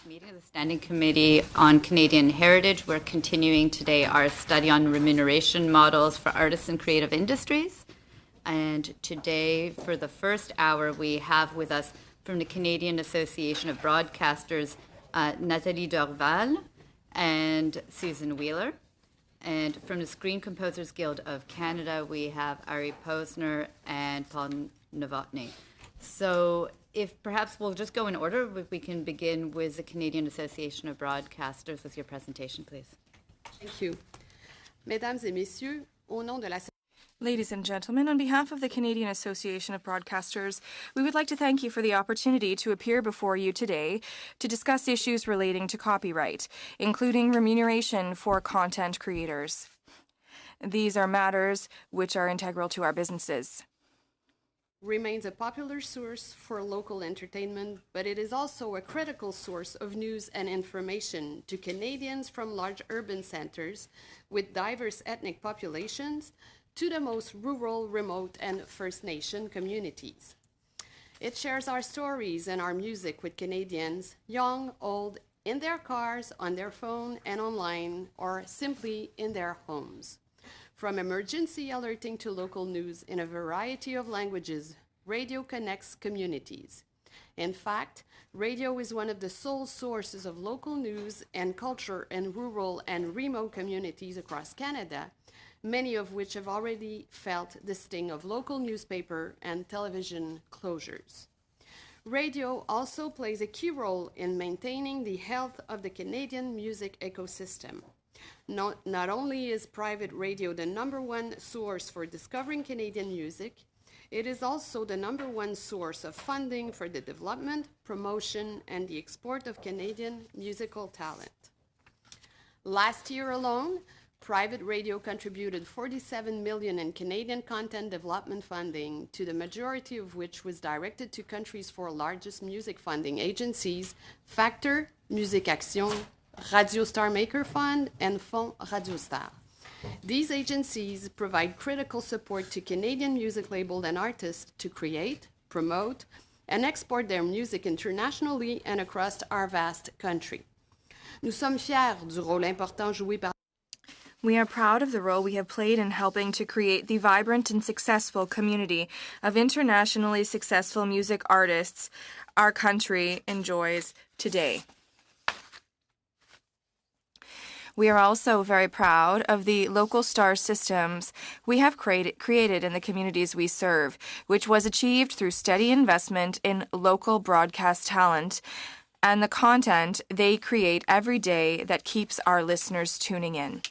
Meeting of the Standing Committee on Canadian Heritage. We're continuing today our study on remuneration models for artists and creative industries. And today, for the first hour, we have with us from the Canadian Association of Broadcasters, Nathalie Dorval and Susan Wheeler. And from the Screen Composers Guild of Canada, we have Ari Posner and Paul Novotny. So if perhaps we'll just go in order, if we can begin with the Canadian Association of Broadcasters with your presentation, please. Thank you. Mesdames et messieurs, au nom de la... Ladies and gentlemen, on behalf of the Canadian Association of Broadcasters, we would like to thank you for the opportunity to appear before you today to discuss issues relating to copyright, including remuneration for content creators. These are matters which are integral to our businesses. Remains a popular source for local entertainment, but it is also a critical source of news and information to Canadians from large urban centers with diverse ethnic populations to the most rural, remote, and First Nation communities. It shares our stories and our music with Canadians, young, old, in their cars, on their phone, and online, or simply in their homes. From emergency alerting to local news in a variety of languages, radio connects communities. In fact, radio is one of the sole sources of local news and culture in rural and remote communities across Canada, many of which have already felt the sting of local newspaper and television closures. Radio also plays a key role in maintaining the health of the Canadian music ecosystem. Not only is private radio the #1 source for discovering Canadian music, it is also the #1 source of funding for the development, promotion, and the export of Canadian musical talent. Last year alone, private radio contributed $47 million in Canadian content development funding, to the majority of which was directed to country's 4 largest music funding agencies, Factor, Musique Action, Radio Star Maker Fund, and Fonds Radio Star. These agencies provide critical support to Canadian music labels and artists to create, promote, and export their music internationally and across our vast country. Nous sommes fiers du rôle important joué par... We are proud of the role we have played in helping to create the vibrant and successful community of internationally successful music artists our country enjoys today. We are also very proud of the local star systems we have created in the communities we serve, which was achieved through steady investment in local broadcast talent and the content they create every day that keeps our listeners tuning in.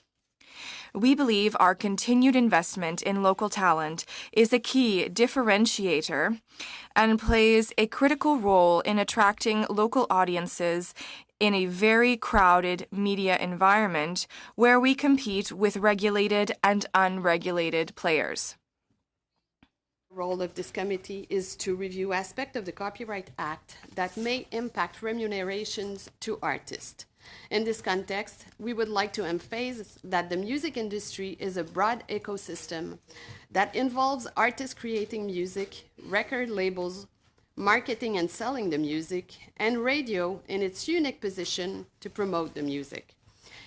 We believe our continued investment in local talent is a key differentiator and plays a critical role in attracting local audiences in a very crowded media environment where we compete with regulated and unregulated players. The role of this committee is to review aspects of the Copyright Act that may impact remunerations to artists. In this context, we would like to emphasize that the music industry is a broad ecosystem that involves artists creating music, record labels, marketing and selling the music, and radio in its unique position to promote the music.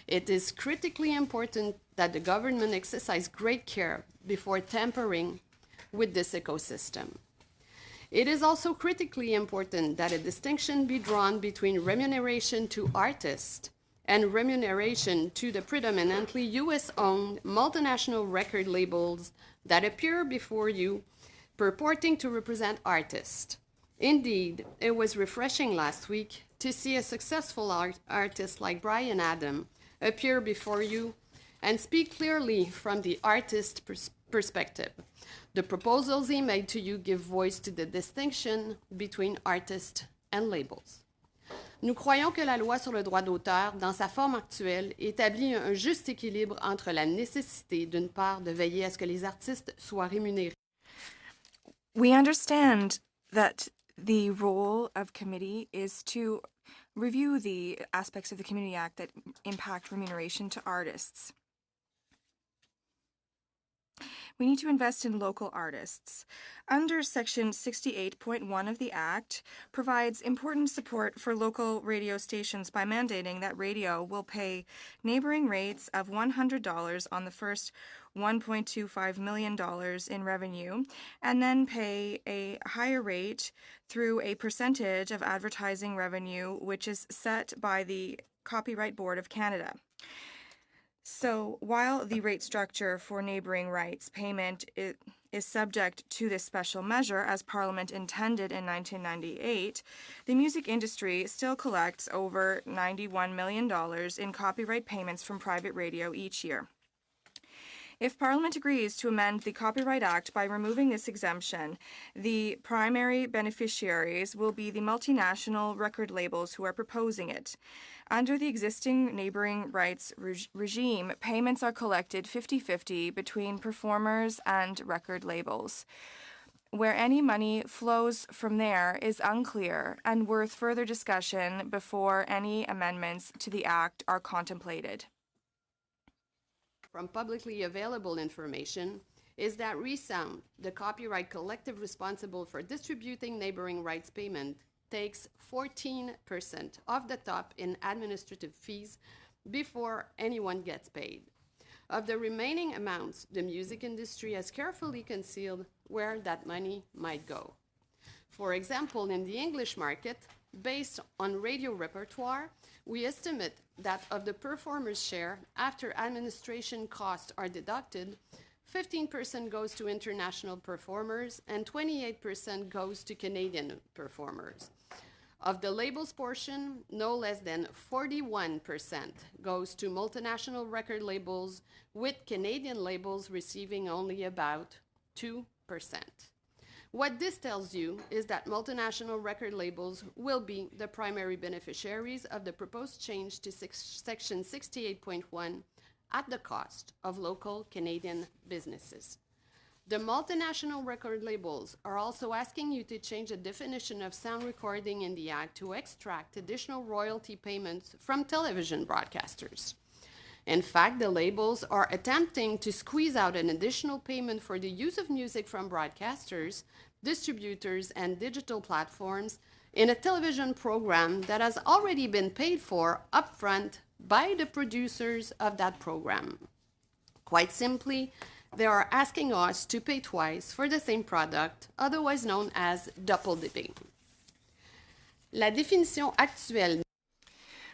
It is critically important that the government exercise great care before tampering with this ecosystem. It is also critically important that a distinction be drawn between remuneration to artists and remuneration to the predominantly US-owned multinational record labels that appear before you purporting to represent artists. Indeed, it was refreshing last week to see a successful artist like Brian Adam appear before you and speak clearly from the artist perspective. The proposals he made to you give voice to the distinction between artists and labels. Nous croyons que la loi sur le droit d'auteur, dans sa forme actuelle, établit un juste équilibre entre la nécessité, d'une part, de veiller à ce que les artistes soient rémunérés. We understand that the role of committee is to review the aspects of the Community Act that impact remuneration to artists. We need to invest in local artists. Under Section 68.1 of the Act provides important support for local radio stations by mandating that radio will pay neighboring rates of $100 on the first $1.25 million in revenue, and then pay a higher rate through a percentage of advertising revenue, which is set by the Copyright Board of Canada. So while the rate structure for neighboring rights payment is subject to this special measure, as Parliament intended in 1998, the music industry still collects over $91 million in copyright payments from private radio each year. If Parliament agrees to amend the Copyright Act by removing this exemption, the primary beneficiaries will be the multinational record labels who are proposing it. Under the existing neighboring rights regime, payments are collected 50-50 between performers and record labels. Where any money flows from there is unclear and worth further discussion before any amendments to the Act are contemplated. From publicly available information is that Resound, the copyright collective responsible for distributing neighboring rights payment, takes 14% off the top in administrative fees before anyone gets paid. Of the remaining amounts, the music industry has carefully concealed where that money might go. For example, in the English market, based on radio repertoire, we estimate that of the performer's share, after administration costs are deducted, 15% goes to international performers and 28% goes to Canadian performers. Of the labels portion, no less than 41% goes to multinational record labels, with Canadian labels receiving only about 2%. What this tells you is that multinational record labels will be the primary beneficiaries of the proposed change to Section 68.1 at the cost of local Canadian businesses. The multinational record labels are also asking you to change the definition of sound recording in the Act to extract additional royalty payments from television broadcasters. In fact, the labels are attempting to squeeze out an additional payment for the use of music from broadcasters, distributors, and digital platforms in a television program that has already been paid for upfront by the producers of that program. Quite simply, they are asking us to pay twice for the same product, otherwise known as double dipping. La définition actuelle.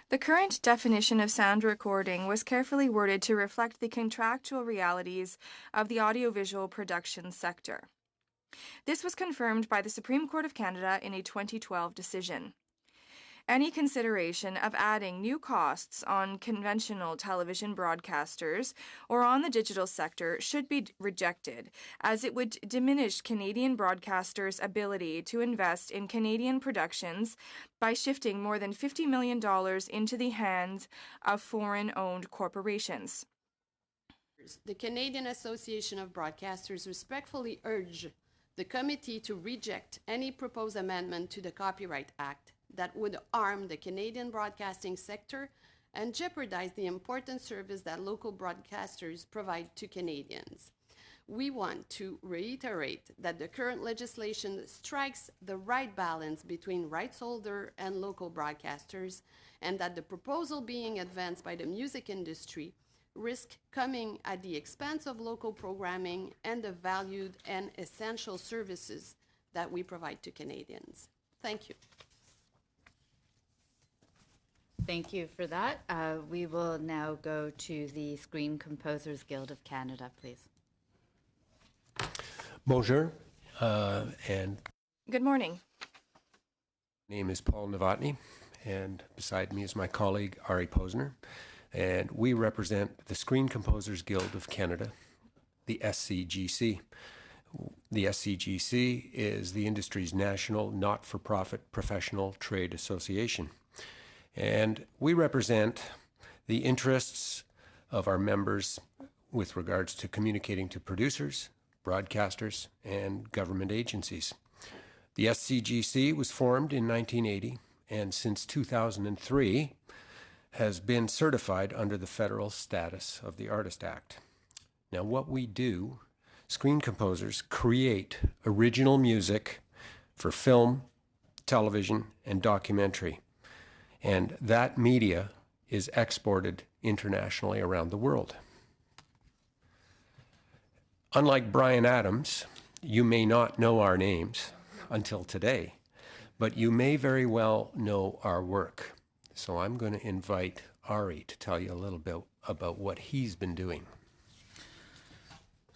The current definition of sound recording was carefully worded to reflect the contractual realities of the audiovisual production sector. This was confirmed by the Supreme Court of Canada in a 2012 decision. Any consideration of adding new costs on conventional television broadcasters or on the digital sector should be rejected, as it would diminish Canadian broadcasters' ability to invest in Canadian productions by shifting more than $50 million into the hands of foreign-owned corporations. The Canadian Association of Broadcasters respectfully urge the committee to reject any proposed amendment to the Copyright Act that would harm the Canadian broadcasting sector and jeopardize the important service that local broadcasters provide to Canadians. We want to reiterate that the current legislation strikes the right balance between rights holder and local broadcasters, and that the proposal being advanced by the music industry risk coming at the expense of local programming and the valued and essential services that we provide to Canadians. Thank you. Thank you for that. We will now go to the Screen Composers Guild of Canada, please. Bonjour, and Good morning. my name is Paul Novotny, and beside me is my colleague Ari Posner, and we represent the Screen Composers Guild of Canada, the SCGC. The SCGC is the industry's national not-for-profit professional trade association. And we represent the interests of our members with regards to communicating to producers, broadcasters, and government agencies. The SCGC was formed in 1980 and since 2003 has been certified under the federal status of the Artist Act. Now, what we do screen composers create original music for film, television, and documentary. And that media is exported internationally around the world. Unlike Bryan Adams, you may not know our names until today, but you may very well know our work. So I'm going to invite Ari to tell you a little bit about what he's been doing.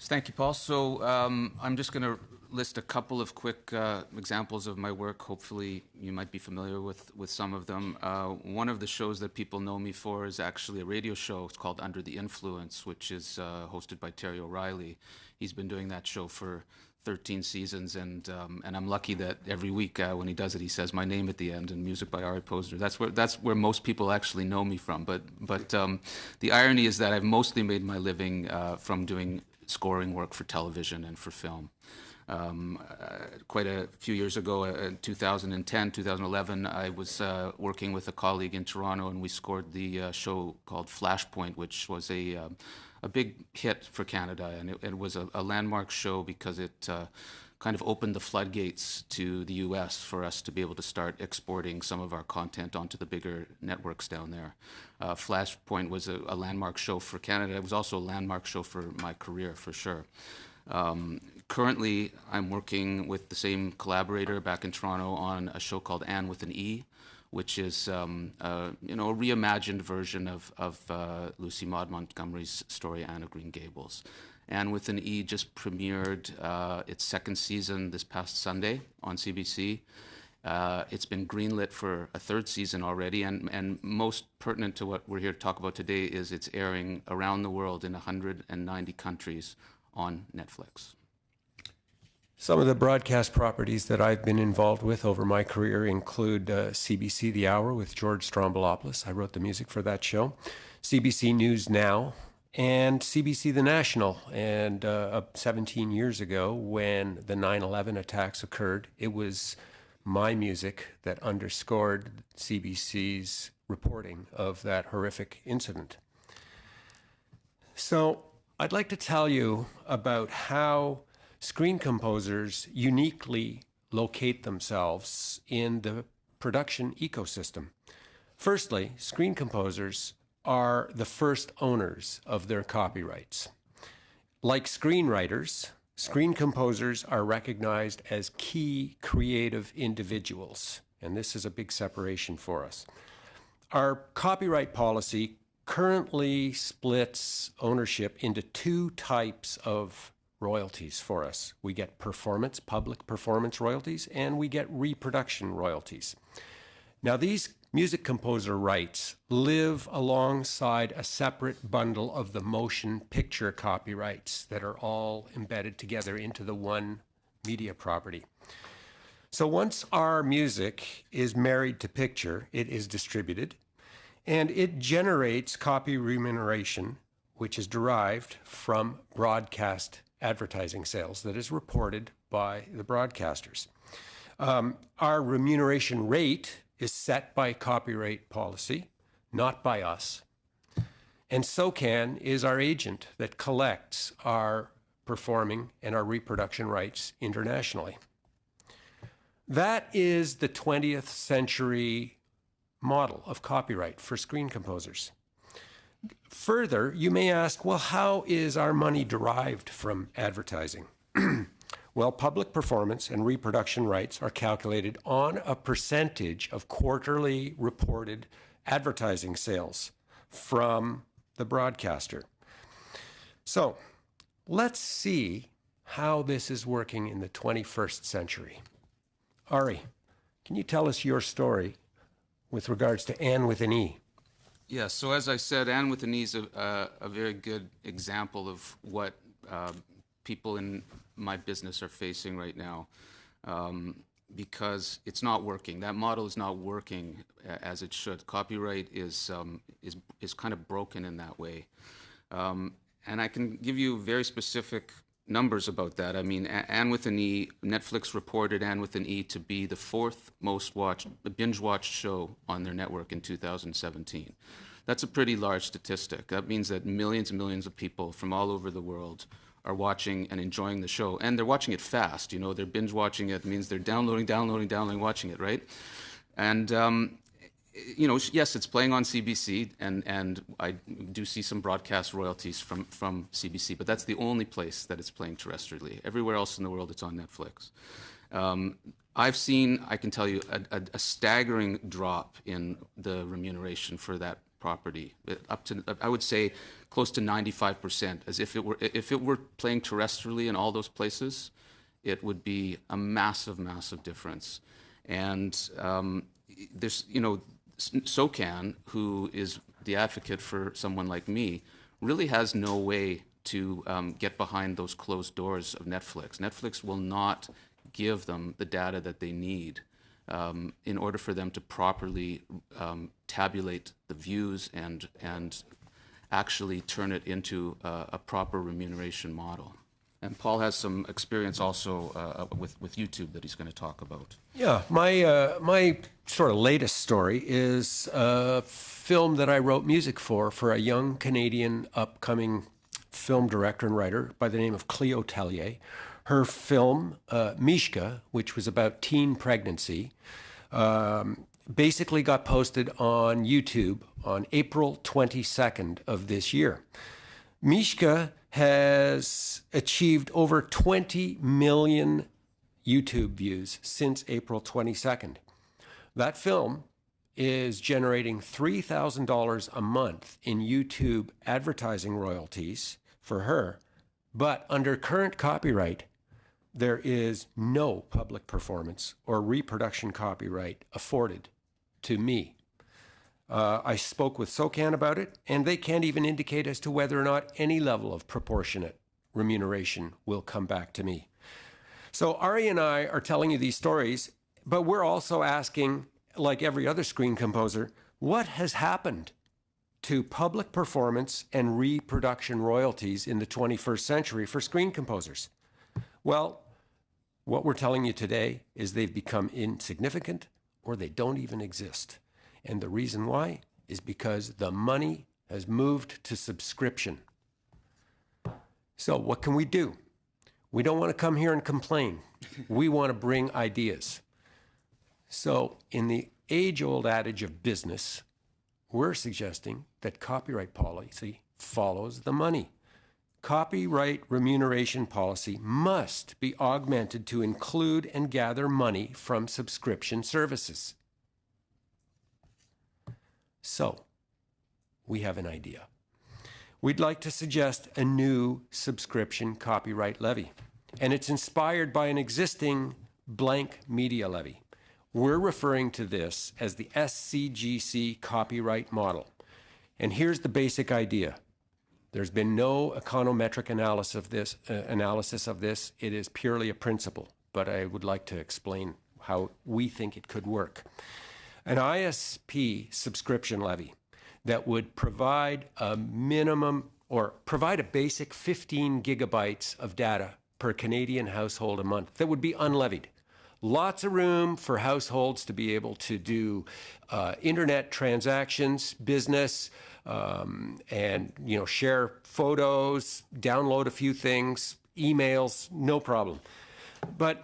Thank you, Paul. So I'm just going to list a couple of quick examples of my work. Hopefully you might be familiar with some of them. One of the shows that people know me for is actually a radio show. It's called Under the Influence, which is hosted by Terry O'Reilly. He's been doing that show for 13 seasons, and I'm lucky that every week when he does it, he says my name at the end and music by Ari Posner. That's where most people actually know me from. But the irony is that I've mostly made my living from doing scoring work for television and for film. Quite a few years ago, in 2010, 2011, I was working with a colleague in Toronto, and we scored the show called Flashpoint, which was a big hit for Canada, and it was a landmark show because it kind of opened the floodgates to the US for us to be able to start exporting some of our content onto the bigger networks down there. Flashpoint was a landmark show for Canada. It was also a landmark show for my career, for sure. Currently, I'm working with the same collaborator back in Toronto on a show called Anne with an E, which is a reimagined version of Lucy Maud Montgomery's story, Anne of Green Gables. Anne with an E just premiered its second season this past Sunday on CBC. It's been greenlit for a third season already, and most pertinent to what we're here to talk about today is it's airing around the world in 190 countries on Netflix. Some of the broadcast properties that I've been involved with over my career include CBC The Hour with George Strombolopoulos. I wrote the music for that show. CBC News Now, and CBC The National. And 17 years ago, when the 9/11 attacks occurred, it was my music that underscored CBC's reporting of that horrific incident. So I'd like to tell you about how screen composers uniquely locate themselves in the production ecosystem. Firstly, screen composers are the first owners of their copyrights. Like screenwriters, screen composers are recognized as key creative individuals, and this is a big separation for us. Our copyright policy currently splits ownership into two types of royalties for us. We get public performance royalties, and we get reproduction royalties. Now, these music composer rights live alongside a separate bundle of the motion picture copyrights that are all embedded together into the one media property. So once our music is married to picture, it is distributed, and it generates copy remuneration, which is derived from broadcast advertising sales that is reported by the broadcasters. Our remuneration rate is set by copyright policy, not by us. And SOCAN is our agent that collects our performing and our reproduction rights internationally. That is the 20th century model of copyright for screen composers. Further, you may ask, well, how is our money derived from advertising? Well, public performance and reproduction rights are calculated on a percentage of quarterly reported advertising sales from the broadcaster. So let's see how this is working in the 21st century. Ari, can you tell us your story with regards to Anne with an E? Yeah, so as I said, Anne with an E is a very good example of what people in my business are facing right now, because it's not working. That model is not working as it should. Copyright is kind of broken in that way. And I can give you very specific numbers about that. I mean, Anne with an E, Netflix reported Anne with an E to be the fourth most binge-watched show on their network in 2017. That's a pretty large statistic. That means that millions and millions of people from all over the world are watching and enjoying the show. And they're watching it fast. You know, they're binge watching it. It means they're downloading, watching it, right? And, you know, yes, it's playing on CBC, and I do see some broadcast royalties from CBC, but that's the only place that it's playing terrestrially. Everywhere else in the world, it's on Netflix. I've seen, I can tell you, a staggering drop in the remuneration for that property, up to, I would say, close to 95%. As if it were playing terrestrially in all those places, it would be a massive, massive difference. And there's, you know, SOCAN, who is the advocate for someone like me, really has no way to get behind those closed doors of Netflix. Netflix will not give them the data that they need in order for them to properly tabulate the views and actually turn it into a proper remuneration model. And Paul has some experience also with YouTube that he's going to talk about. Yeah, my sort of latest story is a film that I wrote music for a young Canadian upcoming film director and writer by the name of Cleo Tellier. Her film, Mishka, which was about teen pregnancy, basically got posted on YouTube on April 22nd of this year. Mishka has achieved over 20 million YouTube views since April 22nd. That film is generating $3,000 a month in YouTube advertising royalties for her, but under current copyright, there is no public performance or reproduction copyright afforded to me. I spoke with SOCAN about it, and they can't even indicate as to whether or not any level of proportionate remuneration will come back to me. So Ari and I are telling you these stories, but we're also asking, like every other screen composer, what has happened to public performance and reproduction royalties in the 21st century for screen composers? Well, what we're telling you today is they've become insignificant or they don't even exist. And the reason why is because the money has moved to subscription. So what can we do? We don't want to come here and complain. We want to bring ideas. So in the age-old adage of business, we're suggesting that copyright policy follows the money. Copyright remuneration policy must be augmented to include and gather money from subscription services. So, we have an idea. We'd like to suggest a new subscription copyright levy, and it's inspired by an existing blank media levy. We're referring to this as the SCGC copyright model. And here's the basic idea. There's been no econometric analysis of this. It is purely a principle, but I would like to explain how we think it could work. An ISP subscription levy that would provide a minimum or provide a basic 15 gigabytes of data per Canadian household a month that would be unlevied. Lots of room for households to be able to do internet transactions, business, and share photos, download a few things, emails, no problem. But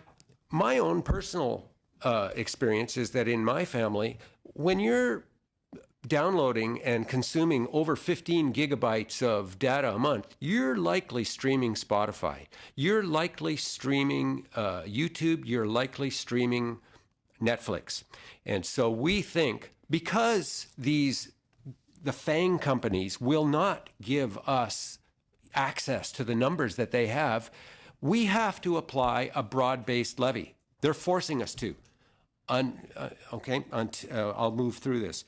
my own personal experience is that in my family, when you're downloading and consuming over 15 gigabytes of data a month, you're likely streaming Spotify. You're likely streaming YouTube. You're likely streaming Netflix. And so we think because the FANG companies will not give us access to the numbers that they have, we have to apply a broad-based levy. They're forcing us to. I'll move through this.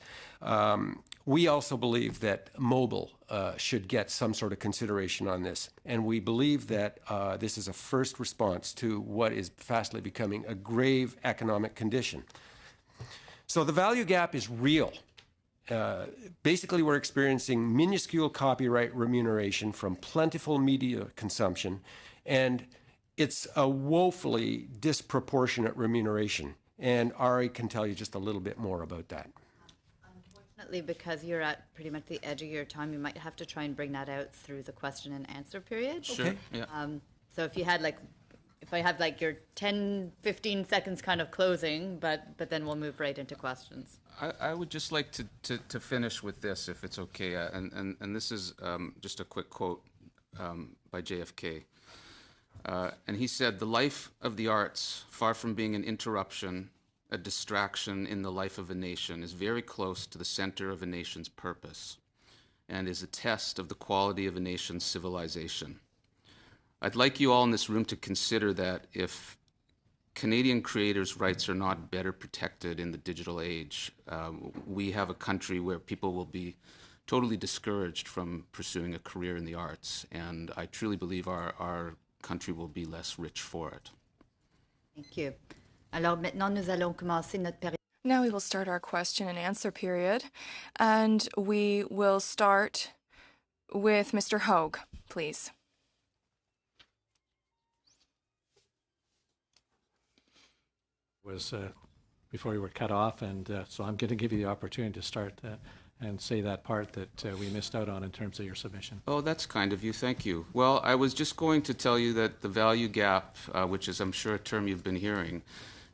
We also believe that mobile should get some sort of consideration on this. And we believe that this is a first response to what is fastly becoming a grave economic condition. So the value gap is real. Basically, we're experiencing minuscule copyright remuneration from plentiful media consumption, and it's a woefully disproportionate remuneration. And Ari can tell you just a little bit more about that. Unfortunately, because you're at pretty much the edge of your time, you might have to try and bring that out through the question and answer period. Sure. Okay. Yeah. So if I have like your 10, 15 seconds kind of closing, but then we'll move right into questions. I would just like to finish with this, if it's okay. And this is just a quick quote by JFK. And he said, "The life of the arts, far from being an interruption, a distraction in the life of a nation, is very close to the center of a nation's purpose and is a test of the quality of a nation's civilization." I'd like you all in this room to consider that if Canadian creators' rights are not better protected in the digital age, we have a country where people will be totally discouraged from pursuing a career in the arts, and I truly believe our country will be less rich for it. Thank you. Alors maintenant, nous allons commencer notre période. Now we will start our question and answer period, and we will start with Mr. Hogue, please. Was before you were cut off, and so I'm going to give you the opportunity to start and say that part that we missed out on in terms of your submission. Oh, that's kind of you. Thank you. Well, I was just going to tell you that the value gap, which is, I'm sure, a term you've been hearing,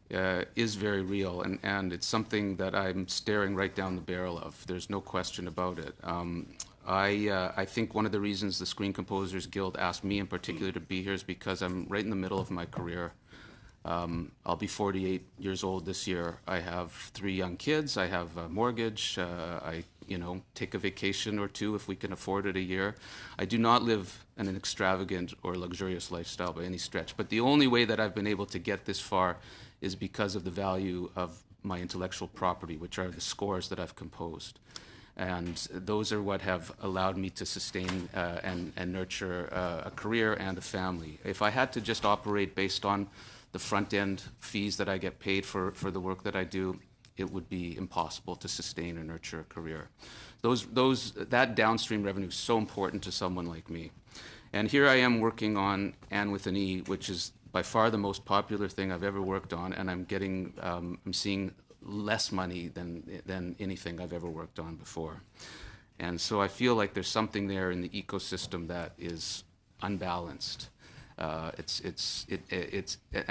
is very real, and it's something that I'm staring right down the barrel of. There's no question about it. I think one of the reasons the Screen Composers Guild asked me in particular to be here is because I'm right in the middle of my career. I'll be 48 years old this year. I have 3 young kids. I have a mortgage. I take a vacation or 2 if we can afford it a year. I do not live an extravagant or luxurious lifestyle by any stretch. But the only way that I've been able to get this far is because of the value of my intellectual property, which are the scores that I've composed. And those are what have allowed me to sustain and nurture a career and a family. If I had to just operate based on the front-end fees that I get paid for the work that I do, it would be impossible to sustain or nurture a career. That downstream revenue is so important to someone like me. And here I am working on Anne with an E, which is by far the most popular thing I've ever worked on, and I'm seeing less money than anything I've ever worked on before. And so I feel like there's something there in the ecosystem that is unbalanced. And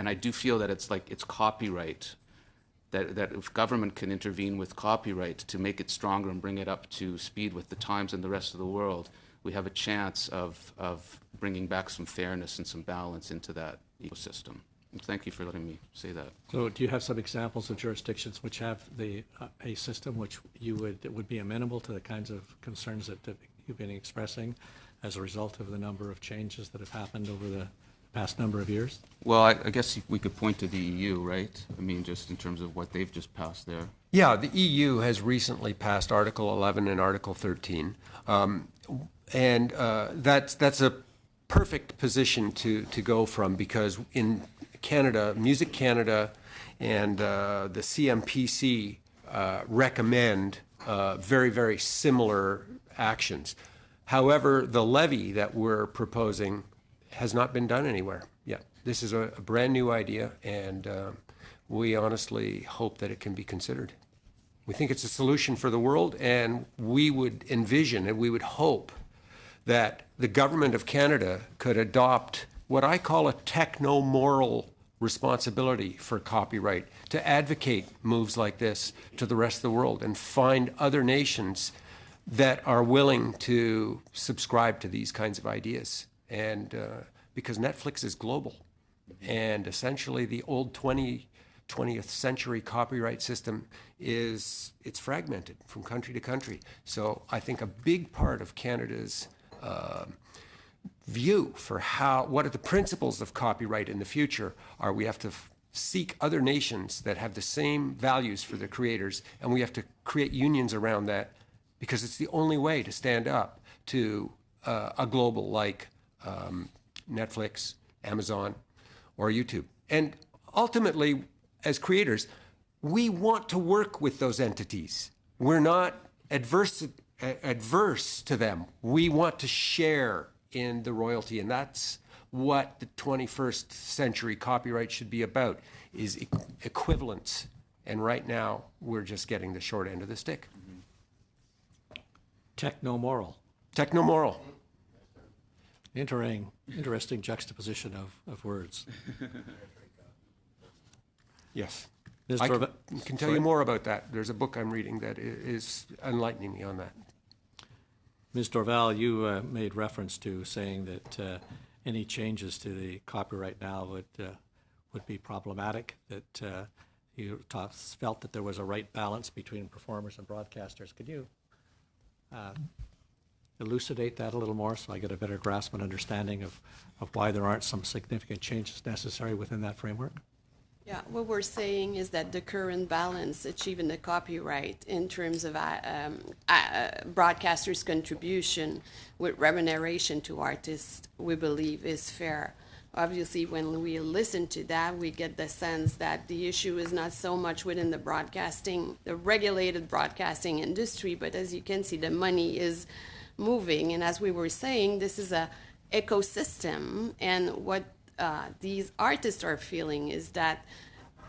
I do feel that it's copyright, that if government can intervene with copyright to make it stronger and bring it up to speed with the times and the rest of the world, we have a chance of bringing back some fairness and some balance into that ecosystem. And thank you for letting me say that. So do you have some examples of jurisdictions which have a system which would be amenable to the kinds of concerns that you've been expressing as a result of the number of changes that have happened over the past number of years? Well, I guess we could point to the EU, right? I mean, just in terms of what they've just passed there. Yeah, the EU has recently passed Article 11 and Article 13. And that's a perfect position to go from, because in Canada, Music Canada and the CMPC recommend very, very similar actions. However, the levy that we're proposing has not been done anywhere yet. This is a brand new idea, and we honestly hope that it can be considered. We think it's a solution for the world, and we would envision and we would hope that the government of Canada could adopt what I call a techno-moral responsibility for copyright, to advocate moves like this to the rest of the world and find other nations that are willing to subscribe to these kinds of ideas. And because Netflix is global, and essentially the old 20th century copyright system it's fragmented from country to country. So I think a big part of Canada's view for what are the principles of copyright in the future are we have to seek other nations that have the same values for their creators, and we have to create unions around that, because it's the only way to stand up to a global like Netflix, Amazon, or YouTube. And ultimately, as creators, we want to work with those entities. We're not adverse to them. We want to share in the royalty, and that's what the 21st century copyright should be about, is equivalence. And right now, we're just getting the short end of the stick. Techno-moral. Techno-moral. Interesting juxtaposition of words. Yes. Ms. I Dorval, can tell you more about that. There's a book I'm reading that is enlightening me on that. Ms. Dorval, you made reference to saying that any changes to the copyright now would be problematic, that you felt that there was a right balance between performers and broadcasters. Could you elucidate that a little more so I get a better grasp and understanding of why there aren't some significant changes necessary within that framework? Yeah, what we're saying is that the current balance achieving the copyright in terms of broadcasters' contribution with remuneration to artists, we believe is fair. Obviously, when we listen to that, we get the sense that the issue is not so much within the regulated broadcasting industry, but as you can see, the money is moving. And as we were saying, this is a ecosystem, and what these artists are feeling is that,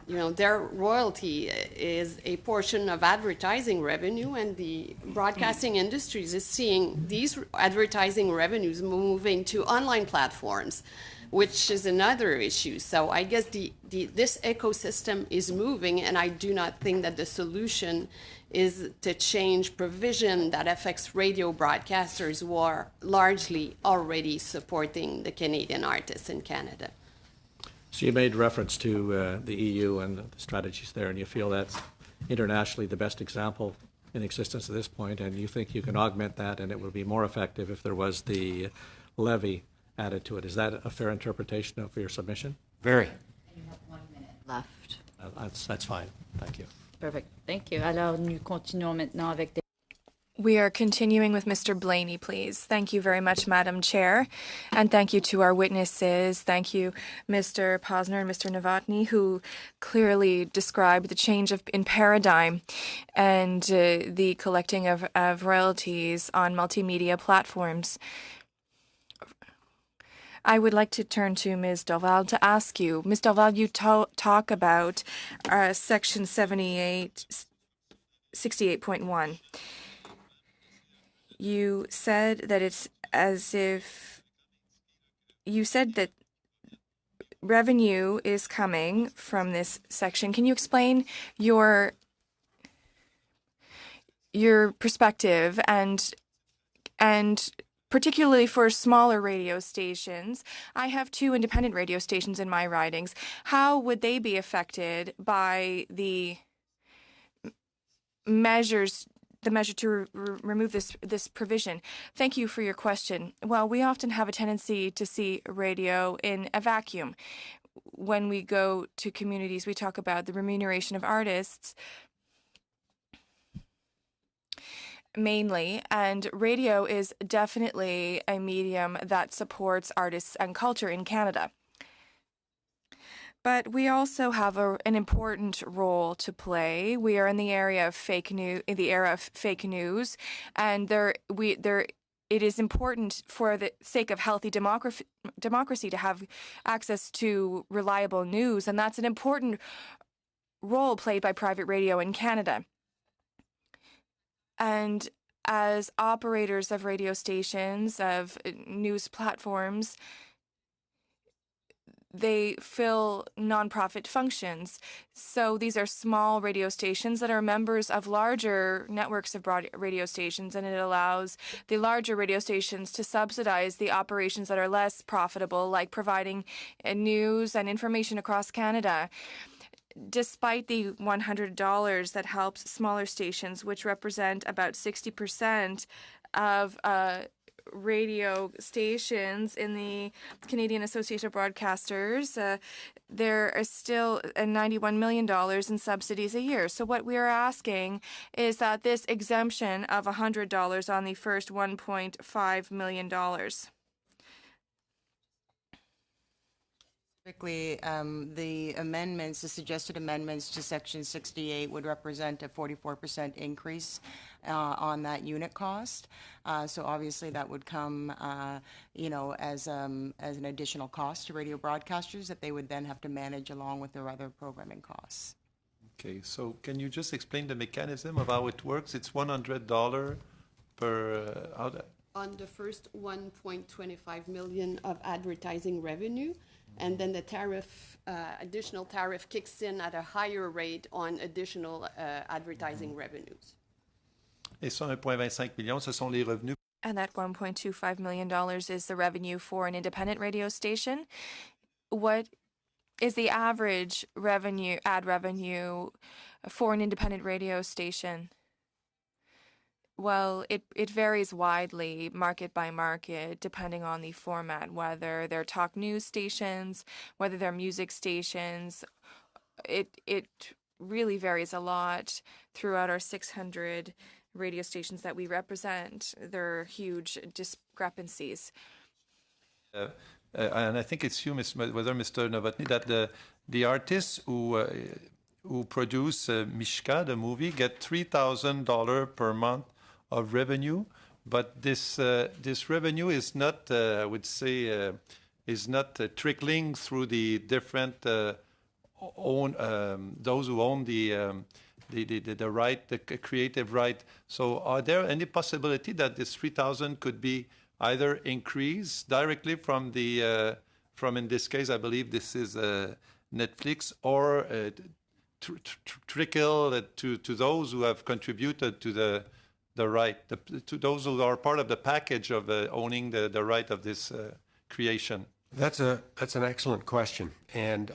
you know, their royalty is a portion of advertising revenue, and the broadcasting industries is seeing these advertising revenues moving to online platforms, which is another issue. So I guess this ecosystem is moving, and I do not think that the solution is to change provision that affects radio broadcasters who are largely already supporting the Canadian artists in Canada. So you made reference to the EU and the strategies there, and you feel that's internationally the best example in existence at this point, and you think you can augment that and it would be more effective if there was the levy added to it. Is that a fair interpretation of your submission? Very. You have 1 minute left. That's fine. Thank you. Perfect. Thank you. Alors, nous continuons maintenant avec des... We are continuing with Mr. Blaney, please. Thank you very much, Madam Chair. And thank you to our witnesses. Thank you, Mr. Posner and Mr. Novotny, who clearly described the change in paradigm and the collecting of royalties on multimedia platforms. I would like to turn to Ms. Dorval to ask you. Ms. Dorval, you talk about Section 68.1. You said that it's as if you said that revenue is coming from this section. Can you explain your perspective and particularly for smaller radio stations? I have 2 independent radio stations in my ridings. How would they be affected by the measure to remove this provision? Thank you for your question. Well, we often have a tendency to see radio in a vacuum. When we go to communities, we talk about the remuneration of artists mainly, and radio is definitely a medium that supports artists and culture in Canada. But we also have an important role to play. We are in the area of fake news, and it is important for the sake of healthy democracy to have access to reliable news, and that's an important role played by private radio in Canada. And as operators of radio stations, of news platforms, they fill nonprofit functions. So these are small radio stations that are members of larger networks of broad radio stations, and it allows the larger radio stations to subsidize the operations that are less profitable, like providing news and information across Canada. Despite the $100 that helps smaller stations, which represent about 60% of radio stations in the Canadian Association of Broadcasters, there is still $91 million in subsidies a year. So what we are asking is that this exemption of $100 on the first $1.5 million. The amendments, the suggested amendments to Section 68 would represent a 44% increase on that unit cost. So obviously that would come, as an additional cost to radio broadcasters that they would then have to manage along with their other programming costs. Okay, so can you just explain the mechanism of how it works? It's $100 On the first 1.25 million of advertising revenue, and then the additional tariff kicks in at a higher rate on additional advertising revenues. Et ça, 1,25 million, ce sont les revenus. And that $1.25 million is the revenue for an independent radio station. What is the average ad revenue for an independent radio station? Well, it varies widely, market by market, depending on the format, whether they're talk news stations, whether they're music stations. It really varies a lot throughout our 600 radio stations that we represent. There are huge discrepancies. And I think it's you, whether Mr. Novotny, that the artists who produce Mishka, the movie, get $3,000 per month of revenue, but this revenue is not, I would say, is not trickling through the different those who own the right, the creative right. So, are there any possibility that this 3,000 could be either increased directly from from in this case, I believe this is Netflix, or trickle to those who have contributed to the right, to those who are part of the package of owning the right of this creation? That's an excellent question, and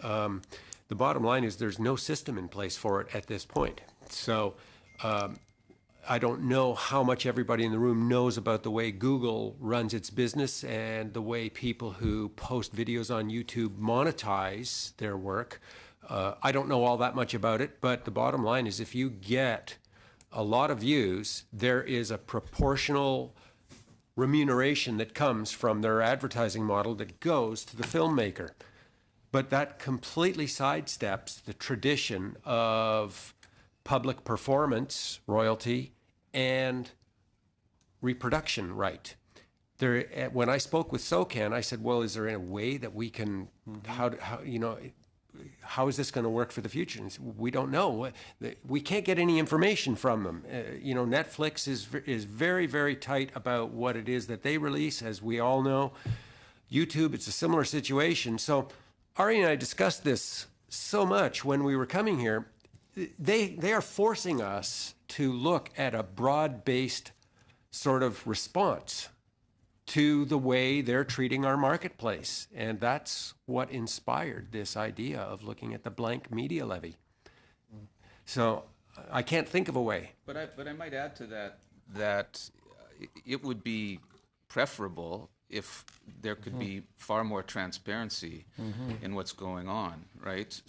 the bottom line is there's no system in place for it at this point. So I don't know how much everybody in the room knows about the way Google runs its business and the way people who post videos on YouTube monetize their work. I don't know all that much about it, but the bottom line is if you get a lot of views, there is a proportional remuneration that comes from their advertising model that goes to the filmmaker. But that completely sidesteps the tradition of public performance royalty and reproduction right. When I spoke with SOCAN, I said, well, is there a way that we can, how is this going to work for the future? And said, we don't know. We can't get any information from them. Netflix is very, very tight about what it is that they release, as we all know. YouTube, it's a similar situation. So Ari and I discussed this so much when we were coming here. They are forcing us to look at a broad-based sort of response to the way they're treating our marketplace. And that's what inspired this idea of looking at the blank media levy. So I can't think of a way. But I might add to that it would be preferable if there could be far more transparency in what's going on, right?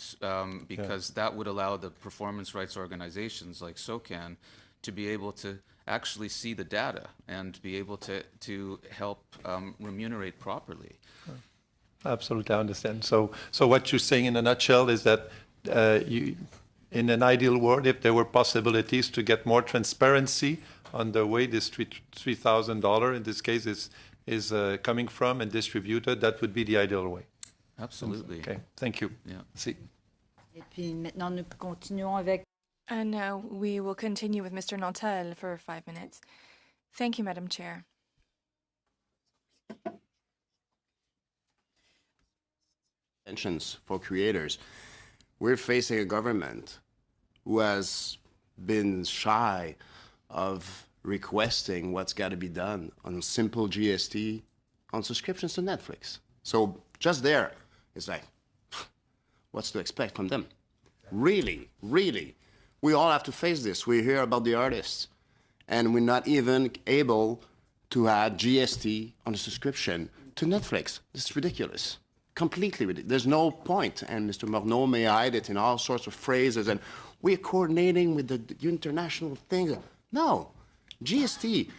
Because that would allow the performance rights organizations like SOCAN to be able to actually see the data and be able to help remunerate properly. Absolutely, I understand. So what you're saying in a nutshell is that in an ideal world, if there were possibilities to get more transparency on the way this $3,000 in this case is coming from and distributed, that would be the ideal way. Absolutely. Okay, thank you. Yeah. See. Et puis maintenant, nous continuons avec... And now we will continue with Mr. Nantel for 5 minutes. Thank you, Madam Chair. Pensions for creators. We're facing a government who has been shy of requesting what's got to be done on simple GST on subscriptions to Netflix. So just there, it's like, what's to expect from them? Really, really. We all have to face this. We hear about the artists, and we're not even able to add GST on a subscription to Netflix. This is ridiculous. Completely ridiculous. There's no point, and Mr. Morneau may hide it in all sorts of phrases, and we're coordinating with the international things. No. GST,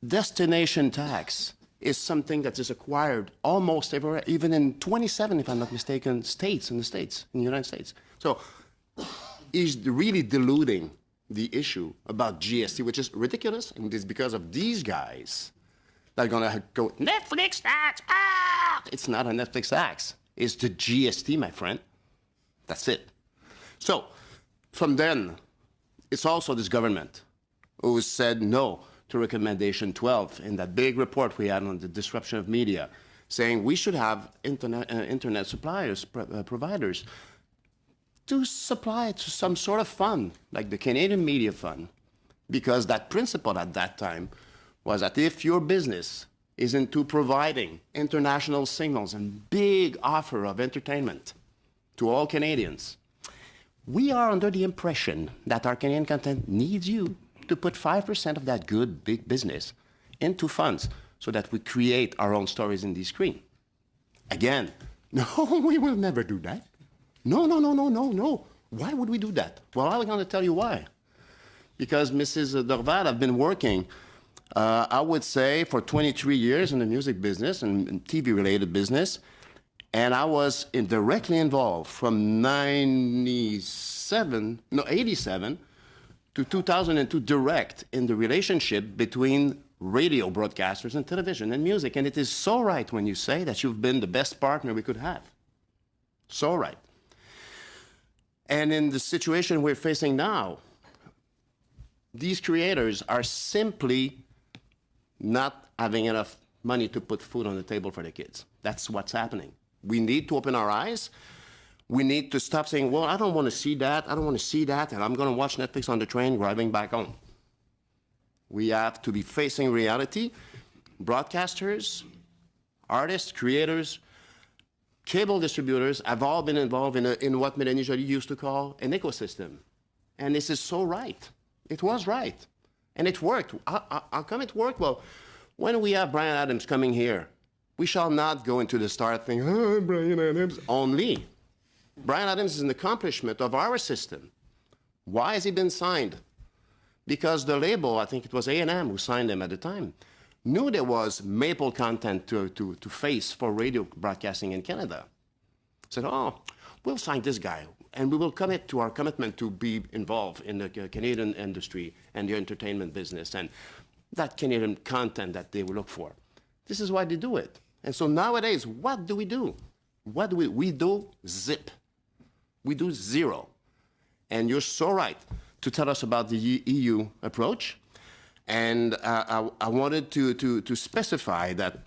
destination tax, is something that is acquired almost everywhere, even in 27, if I'm not mistaken, states in the United States. So he's really diluting the issue about GST, which is ridiculous, and it's because of these guys that are going to go, Netflix tax, ah! It's not a Netflix tax. It's the GST, my friend. That's it. So from then, it's also this government who said no to recommendation 12 in that big report we had on the disruption of media, saying we should have internet suppliers, providers, to supply to some sort of fund, like the Canadian Media Fund, because that principle at that time was that if your business is into providing international signals and big offer of entertainment to all Canadians, we are under the impression that our Canadian content needs you to put 5% of that good big business into funds so that we create our own stories in the screen. Again, no, we will never do that. No. Why would we do that? Well, I'm going to tell you why. Because Mrs. Dorval, I've been working, I would say, for 23 years in the music business and TV-related business, and I was directly involved from 87 to 2002 direct in the relationship between radio broadcasters and television and music. And it is so right when you say that you've been the best partner we could have. So right. And in the situation we're facing now, these creators are simply not having enough money to put food on the table for the kids. That's what's happening. We need to open our eyes. We need to stop saying, well, I don't want to see that, and I'm going to watch Netflix on the train driving back home. We have to be facing reality. Broadcasters, artists, creators, cable distributors have all been involved in what Mélanie Joly used to call an ecosystem. And this is so right. It was right. And it worked. How come it worked? Well, when we have Bryan Adams coming here, we shall not go into the start thing, oh, Bryan Adams only. Bryan Adams is an accomplishment of our system. Why has he been signed? Because the label, I think it was A&M who signed him at the time, knew there was maple content to face for radio broadcasting in Canada. Said, oh, we'll sign this guy, and we will commit to our commitment to be involved in the Canadian industry and the entertainment business and that Canadian content that they will look for. This is why they do it. And so nowadays, what do? We do zip. We do zero. And you're so right to tell us about the EU approach. And I wanted to specify that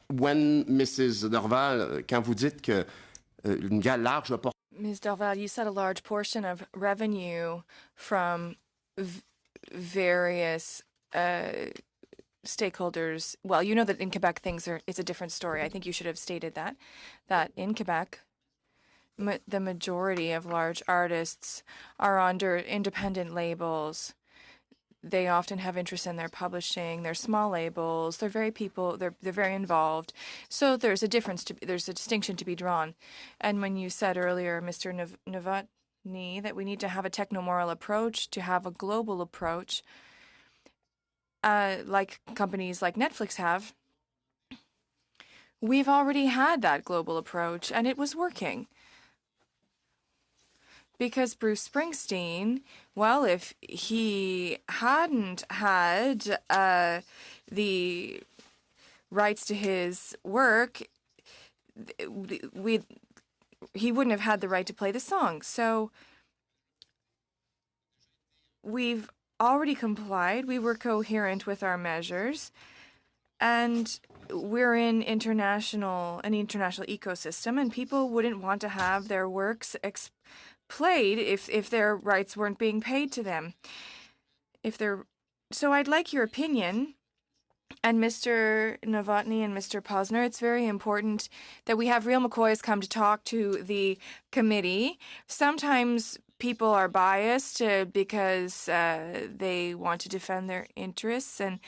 when Mrs. Dorval, quand vous dites que une large portion. Ms. Dorval, you said a large portion of revenue from various stakeholders. Well, you know that in Quebec it's a different story. I think you should have stated that in Quebec, the majority of large artists are under independent labels. They often have interest in their publishing. They're small labels. They're very involved. So there's a distinction to be drawn. And when you said earlier, Mr. Novotny, that we need to have a techno-moral approach, to have a global approach, like companies like Netflix have, we've already had that global approach, and it was working. Because Bruce Springsteen, well, if he hadn't had the rights to his work, he wouldn't have had the right to play the song. So we've already complied. We were coherent with our measures, and we're in an international ecosystem, and people wouldn't want to have their works played if their rights weren't being paid to them. So I'd like your opinion. And Mr. Novotny and Mr. Posner, it's very important that we have real McCoys come to talk to the committee. Sometimes people are biased because they want to defend their interests, and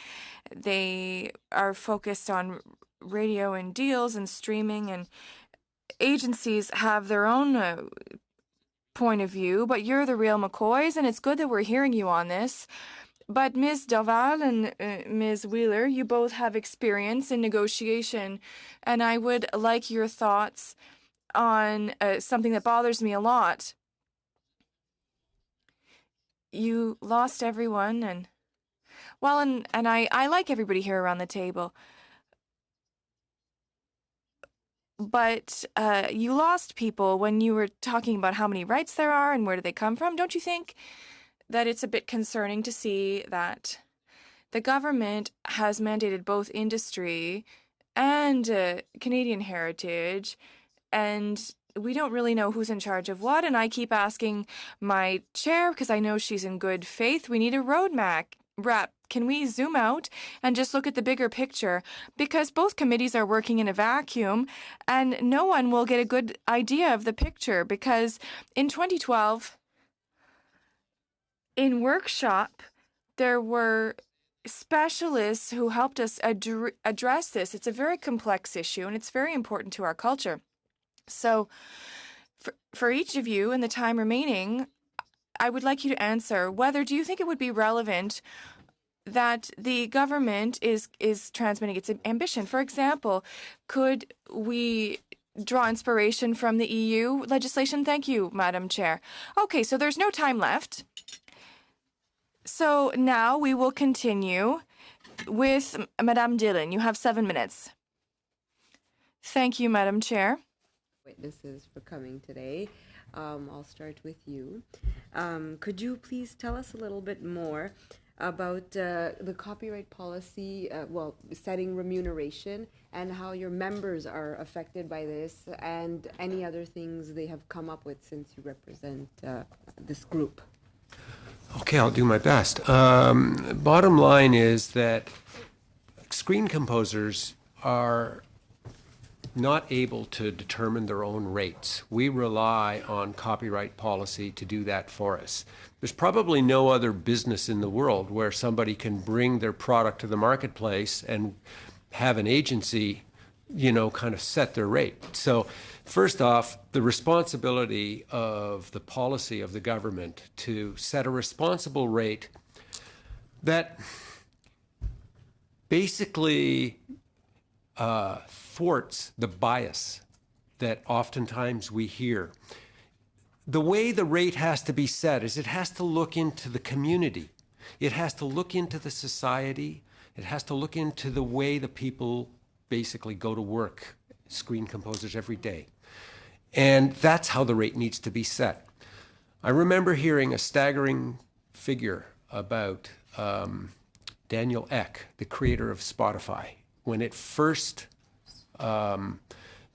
they are focused on radio and deals and streaming, and agencies have their own point of view, but you're the real McCoys, and it's good that we're hearing you on this. But Ms. Dorval and Ms. Wheeler, you both have experience in negotiation, and I would like your thoughts on something that bothers me a lot. You lost everyone, and I like everybody here around the table. But you lost people when you were talking about how many rights there are and where do they come from. Don't you think that it's a bit concerning to see that the government has mandated both industry and Canadian heritage, and we don't really know who's in charge of what. And I keep asking my chair, because I know she's in good faith, we need a roadmap. Can we zoom out and just look at the bigger picture? Because both committees are working in a vacuum and no one will get a good idea of the picture. Because in 2012, in workshop, there were specialists who helped us address this. It's a very complex issue and it's very important to our culture. So for each of you in the time remaining, I would like you to answer whether do you think it would be relevant that the government is transmitting its ambition. For example, could we draw inspiration from the EU legislation? Thank you, Madam Chair. Okay, so there's no time left. So now we will continue with Madame Dillon. You have 7 minutes. Thank you, Madam Chair. Witnesses for coming today. I'll start with you. Could you please tell us a little bit more about the copyright policy, setting remuneration, and how your members are affected by this, and any other things they have come up with since you represent this group? Okay, I'll do my best. Bottom line is that screen composers are not able to determine their own rates. We rely on copyright policy to do that for us. There's probably no other business in the world where somebody can bring their product to the marketplace and have an agency, kind of set their rate. So first off, the responsibility of the policy of the government to set a responsible rate that basically thwarts the bias that oftentimes we hear. The way the rate has to be set is it has to look into the community. It has to look into the society. It has to look into the way the people basically go to work, screen composers every day. And that's how the rate needs to be set. I remember hearing a staggering figure about Daniel Ek, the creator of Spotify. When it first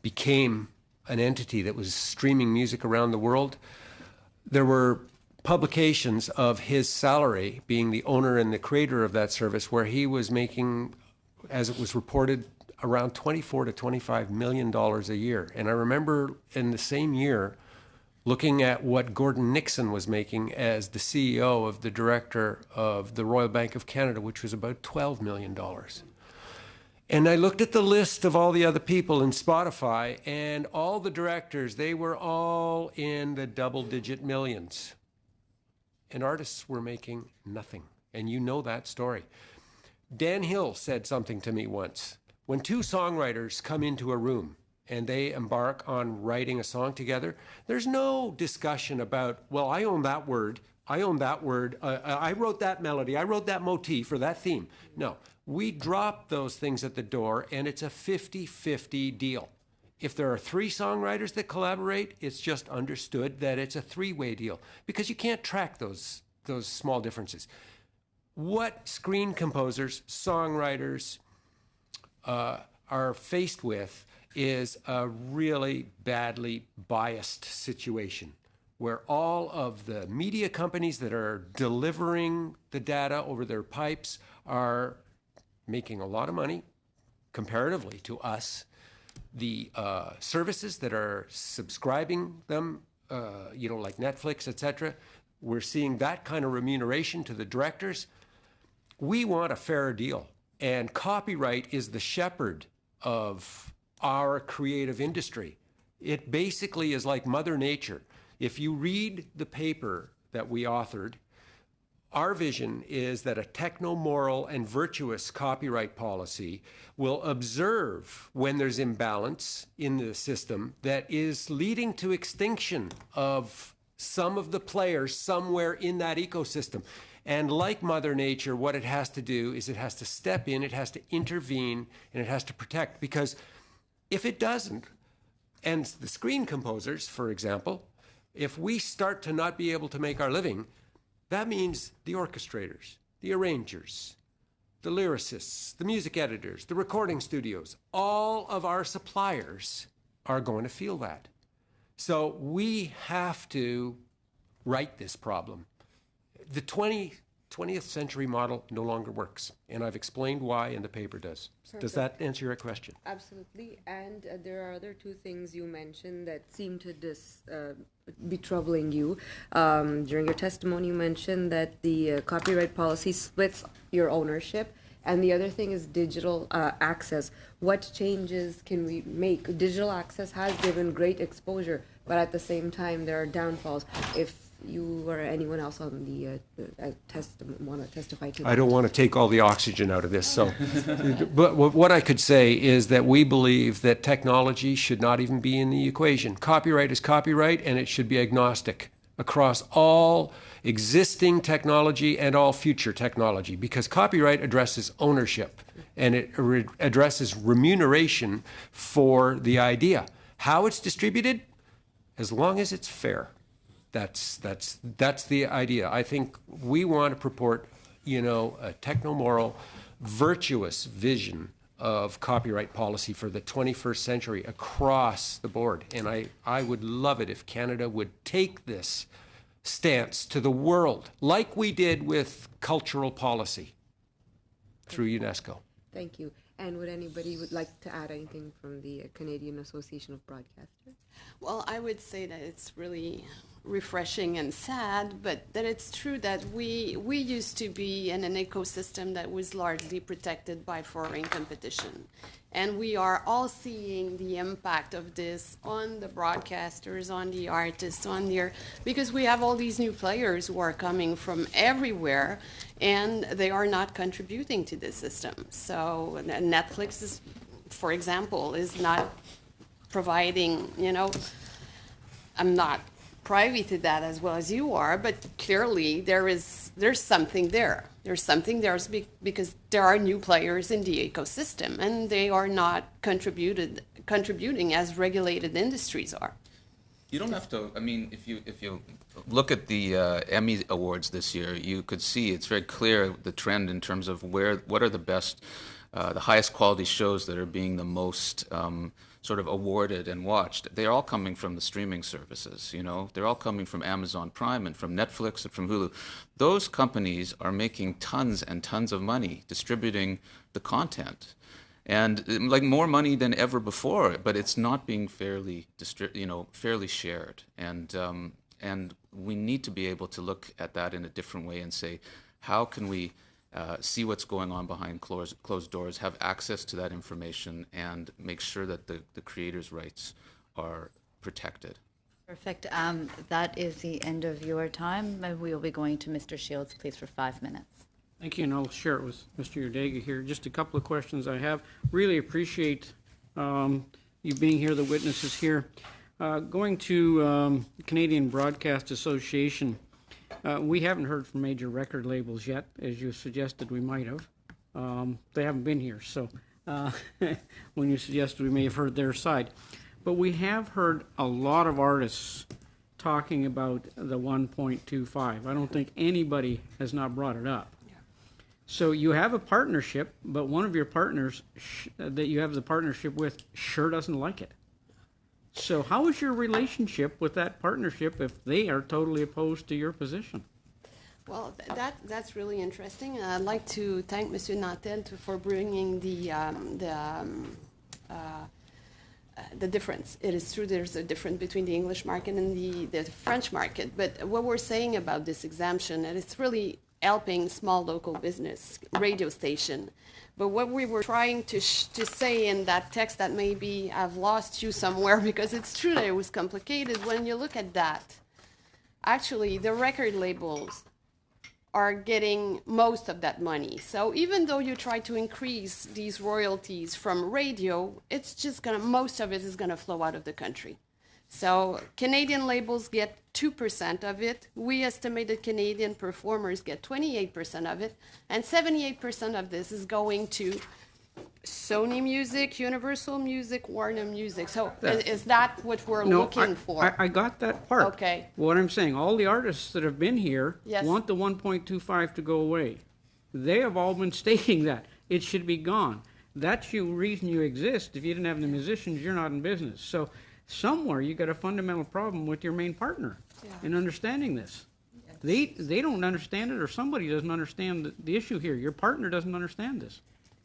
became an entity that was streaming music around the world, there were publications of his salary, being the owner and the creator of that service, where he was making, as it was reported, around $24 to $25 million a year. And I remember in the same year looking at what Gordon Nixon was making as the CEO of the director of the Royal Bank of Canada, which was about $12 million. And I looked at the list of all the other people in Spotify, and all the directors, they were all in the double-digit millions. And artists were making nothing. And you know that story. Dan Hill said something to me once. When two songwriters come into a room and they embark on writing a song together, there's no discussion about, well, I own that word, I own that word, I wrote that melody, I wrote that motif or that theme. No. We drop those things at the door, and it's a 50-50 deal. If there are 3 songwriters that collaborate, it's just understood that it's a 3-way deal, because you can't track those small differences. What screen composers, songwriters are faced with is a really badly biased situation, where all of the media companies that are delivering the data over their pipes are making a lot of money comparatively to us. The services that are subscribing them, like Netflix, etc., we're seeing that kind of remuneration to the directors. We want a fair deal. And copyright is the shepherd of our creative industry. It basically is like Mother Nature. If you read the paper that we authored, our vision is that a techno-moral and virtuous copyright policy will observe when there's imbalance in the system that is leading to extinction of some of the players somewhere in that ecosystem. And like Mother Nature, what it has to do is it has to step in, it has to intervene, and it has to protect. Because if it doesn't, and the screen composers, for example, if we start to not be able to make our living, That means the orchestrators, the arrangers, the lyricists, the music editors, the recording studios, all of our suppliers are going to feel that. So we have to right this problem. The 20th century model no longer works, and I've explained why, and the paper does. Perfect. Does that answer your question? Absolutely. And there are other two things you mentioned that seem to be troubling you. During your testimony, you mentioned that the copyright policy splits your ownership, and the other thing is digital access. What changes can we make? Digital access has given great exposure, but at the same time, there are downfalls. If you or anyone else on the want to testify to that. I don't want to take all the oxygen out of this. So, but what I could say is that we believe that technology should not even be in the equation. Copyright is copyright, and it should be agnostic across all existing technology and all future technology, because copyright addresses ownership and it addresses remuneration for the idea. How it's distributed, as long as it's fair. That's the idea. I think we want to purport, a techno-moral, virtuous vision of copyright policy for the 21st century across the board. And I would love it if Canada would take this stance to the world, like we did with cultural policy through UNESCO. Thank you. And would anybody like to add anything from the Canadian Association of Broadcasters? Well, I would say that it's really refreshing and sad, but that it's true that we used to be in an ecosystem that was largely protected by foreign competition. And we are all seeing the impact of this on the broadcasters, on the artists, because we have all these new players who are coming from everywhere, and they are not contributing to the system. So Netflix, for example, is not providing, I'm not privy to that as well as you are, but clearly there's something there. There's something there because there are new players in the ecosystem, and they are not contributing as regulated industries are. You don't have to. I mean, if you look at the Emmy Awards this year, you could see it's very clear the trend in terms of what are the best, the highest quality shows that are being the most sort of awarded and watched. They're all coming from the streaming services. They're all coming from Amazon Prime and from Netflix and from Hulu. Those companies are making tons and tons of money distributing the content. And like more money than ever before, but it's not being fairly shared. And we need to be able to look at that in a different way and say, how can we see what's going on behind closed doors, have access to that information, and make sure that the creators' rights are protected. Perfect. That is the end of your time. We will be going to Mr. Shields, please, for 5 minutes. Thank you, and I'll share it with Mr. Udega here. Just a couple of questions I have. Really appreciate you being here, the witnesses here. Going to Canadian Broadcast Association, we haven't heard from major record labels yet, as you suggested we might have. They haven't been here, so when you suggested we may have heard their side. But we have heard a lot of artists talking about the 1.25. I don't think anybody has not brought it up. So you have a partnership, but one of your partners that you have the partnership with sure doesn't like it. So how is your relationship with that partnership if they are totally opposed to your position? Well, that's really interesting. I'd like to thank Monsieur Nantel for bringing the difference. It is true there's a difference between the English market and the French market, but what we're saying about this exemption, and it's really helping small local business radio station. But what we were trying to say in that text that maybe I've lost you somewhere, because it's true that it was complicated. When you look at that, actually the record labels are getting most of that money. So even though you try to increase these royalties from radio, it's just most of it is gonna flow out of the country. So Canadian labels get 2% of it. We estimate that Canadian performers get 28% of it, and 78% of this is going to Sony Music, Universal Music, Warner Music. So is that what we're looking for? I got that part. Okay. What I'm saying, all the artists that have been here Yes. want the 1.25 to go away. They have all been stating that. It should be gone. That's the reason you exist. If you didn't have the musicians, you're not in business. So somewhere you got a fundamental problem with your main partner in understanding this. They don't understand it, or somebody doesn't understand the issue here. Your partner doesn't understand this.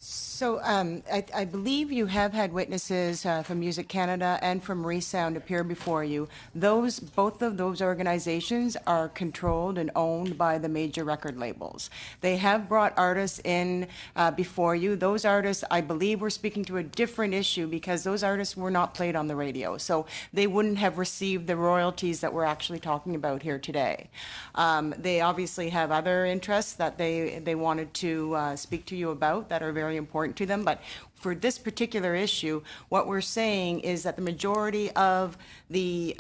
So I believe you have had witnesses from Music Canada and from Resound appear before you. Both of those organizations are controlled and owned by the major record labels. They have brought artists in before you. Those artists, I believe, were speaking to a different issue because those artists were not played on the radio. So they wouldn't have received the royalties that we're actually talking about here today. They obviously have other interests that they wanted to speak to you about that are very important to them, but for this particular issue, what we're saying is that the majority of the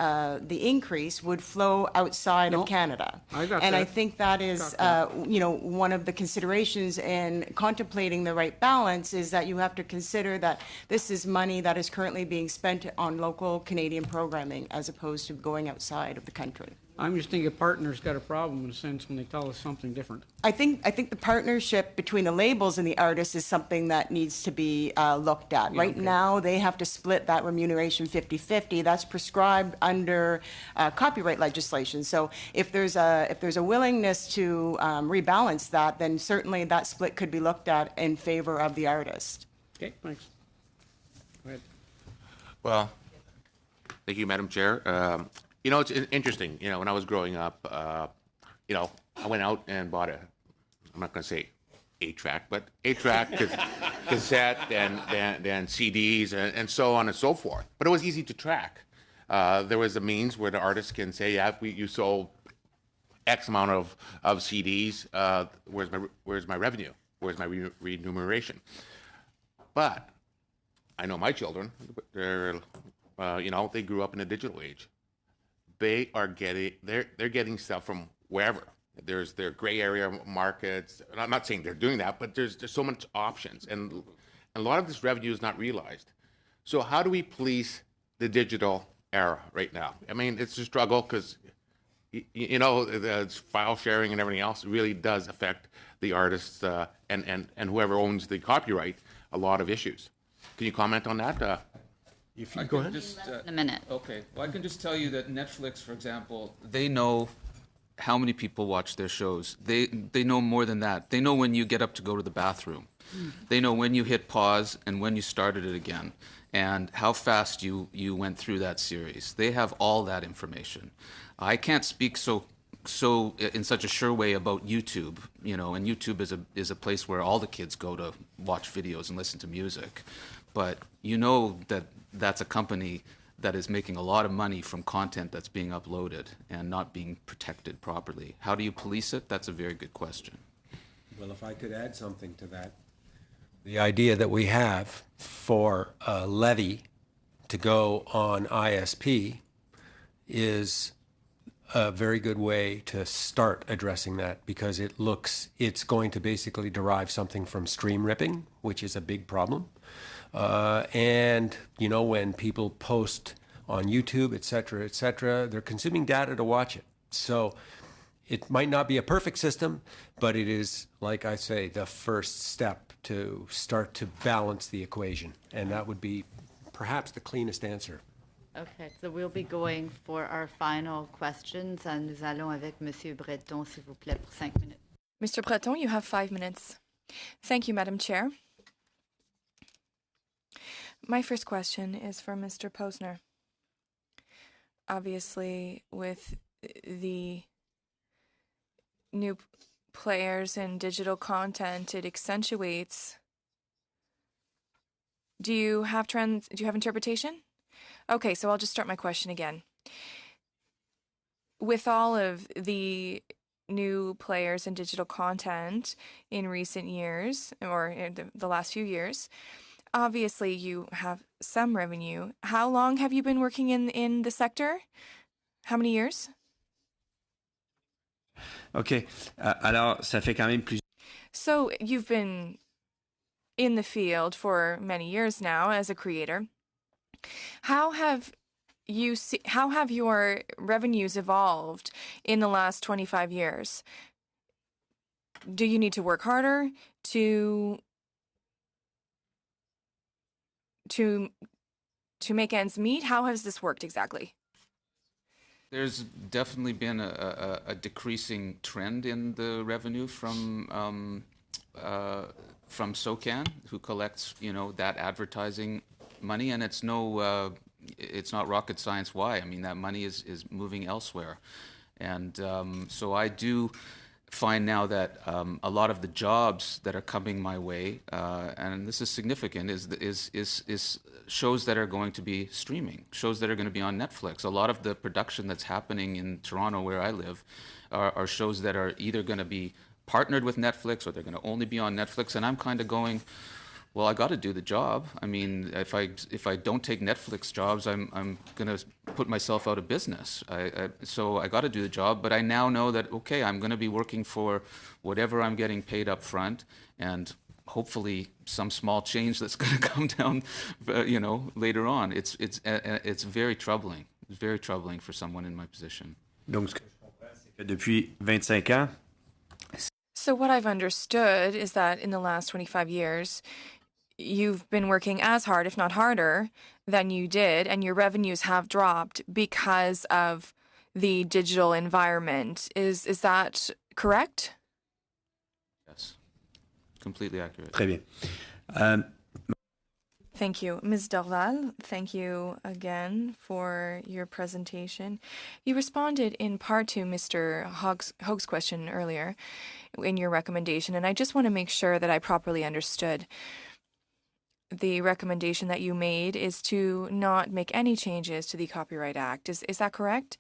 increase would flow outside of Canada. I got and that. I think that is, one of the considerations in contemplating the right balance is that you have to consider that this is money that is currently being spent on local Canadian programming as opposed to going outside of the country. I'm just thinking partners got a problem in a sense when they tell us something different. I think the partnership between the labels and the artists is something that needs to be looked at. Right now, they have to split that remuneration 50-50. That's prescribed under copyright legislation. So if there's a willingness to rebalance that, then certainly that split could be looked at in favor of the artist. Okay, thanks. Go ahead. Well, thank you, Madam Chair. It's interesting. When I was growing up, I went out and bought I'm not going to say 8-track, but 8-track, cassette, and CDs, and so on and so forth. But it was easy to track. There was a means where the artist can say, yeah, you sold X amount of CDs, where's my revenue? Where's my remuneration? But I know my children, they're grew up in a digital age. They're getting stuff from wherever. There's their gray area markets. And I'm not saying they're doing that, but there's so much options, and a lot of this revenue is not realized. So how do we police the digital era right now? I mean, it's a struggle because the file sharing and everything else really does affect the artists and whoever owns the copyright a lot of issues. Can you comment on that? If you go could ahead. just, In a minute. Okay. Well, I can just tell you that Netflix, for example, they know how many people watch their shows. They know more than that. They know when you get up to go to the bathroom. They know when you hit pause and when you started it again, and how fast you went through that series. They have all that information. I can't speak so in such a sure way about YouTube, and YouTube is a place where all the kids go to watch videos and listen to music. But that's a company that is making a lot of money from content that's being uploaded and not being protected properly. How do you police it? That's a very good question. Well, if I could add something to that, the idea that we have for a levy to go on ISP is a very good way to start addressing that, because it's going to basically derive something from stream ripping, which is a big problem. And when people post on YouTube, et cetera, they're consuming data to watch it. So it might not be a perfect system, but it is, like I say, the first step to start to balance the equation. And that would be perhaps the cleanest answer. Okay, so we'll be going for our final questions, and nous allons avec Monsieur Breton, s'il vous plaît, pour 5 minutes. Mr. Breton, you have 5 minutes. Thank you, Madam Chair. My first question is for Mr. Posner. Obviously, with the new players and digital content, it accentuates. Do you have interpretation? Okay, so I'll just start my question again. With all of the new players and digital content in recent years, or in the last few years, obviously you have some revenue. How long have you been working in the sector? How many years? OK. Alors, ça fait quand même plusieurs... So you've been in the field for many years now as a creator. How have your revenues evolved in the last 25 years? Do you need to work harder to make ends meet? How has this worked exactly? There's definitely been a decreasing trend in the revenue from SOCAN, who collects, that advertising money, and it's not rocket science why. I mean, that money is moving elsewhere, and so I do find now that a lot of the jobs that are coming my way, and this is significant, is shows that are going to be streaming, shows that are going to be on Netflix. A lot of the production that's happening in Toronto, where I live, are shows that are either going to be partnered with Netflix or they're going to only be on Netflix. And I'm kind of going, well, I got to do the job. I mean, if I don't take Netflix jobs, I'm going to put myself out of business. So I got to do the job. But I now know that, okay, I'm going to be working for whatever I'm getting paid up front, and hopefully some small change that's going to come down, later on. It's very troubling. It's very troubling for someone in my position. Donc, ce que je comprends, c'est que depuis 25 ans. So what I've understood is that in the last 25 years, you've been working as hard, if not harder, than you did, and your revenues have dropped because of the digital environment. Is that correct? Yes, completely accurate. Très bien. Thank you. Ms. Dorval, thank you again for your presentation. You responded in part to Mr. Hoag's question earlier in your recommendation, and I just want to make sure that I properly understood. The recommendation that you made is to not make any changes to the Copyright Act. Is that correct?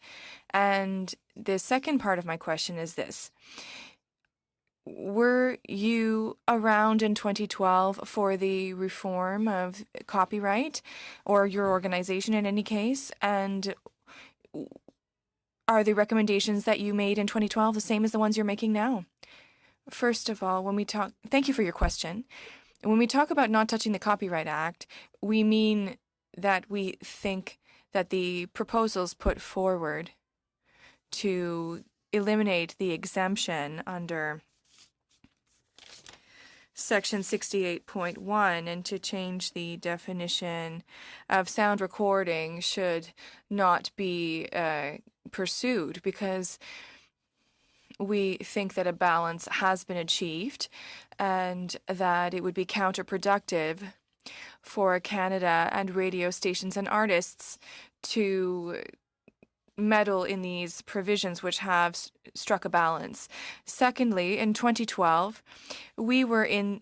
And the second part of my question is this. Were you around in 2012 for the reform of copyright, or your organization in any case? And are the recommendations that you made in 2012 the same as the ones you're making now? First of all, thank you for your question. When we talk about not touching the Copyright Act, we mean that we think that the proposals put forward to eliminate the exemption under Section 68.1 and to change the definition of sound recording should not be pursued, because we think that a balance has been achieved and that it would be counterproductive for Canada and radio stations and artists to meddle in these provisions which have struck a balance. Secondly, in 2012, we were in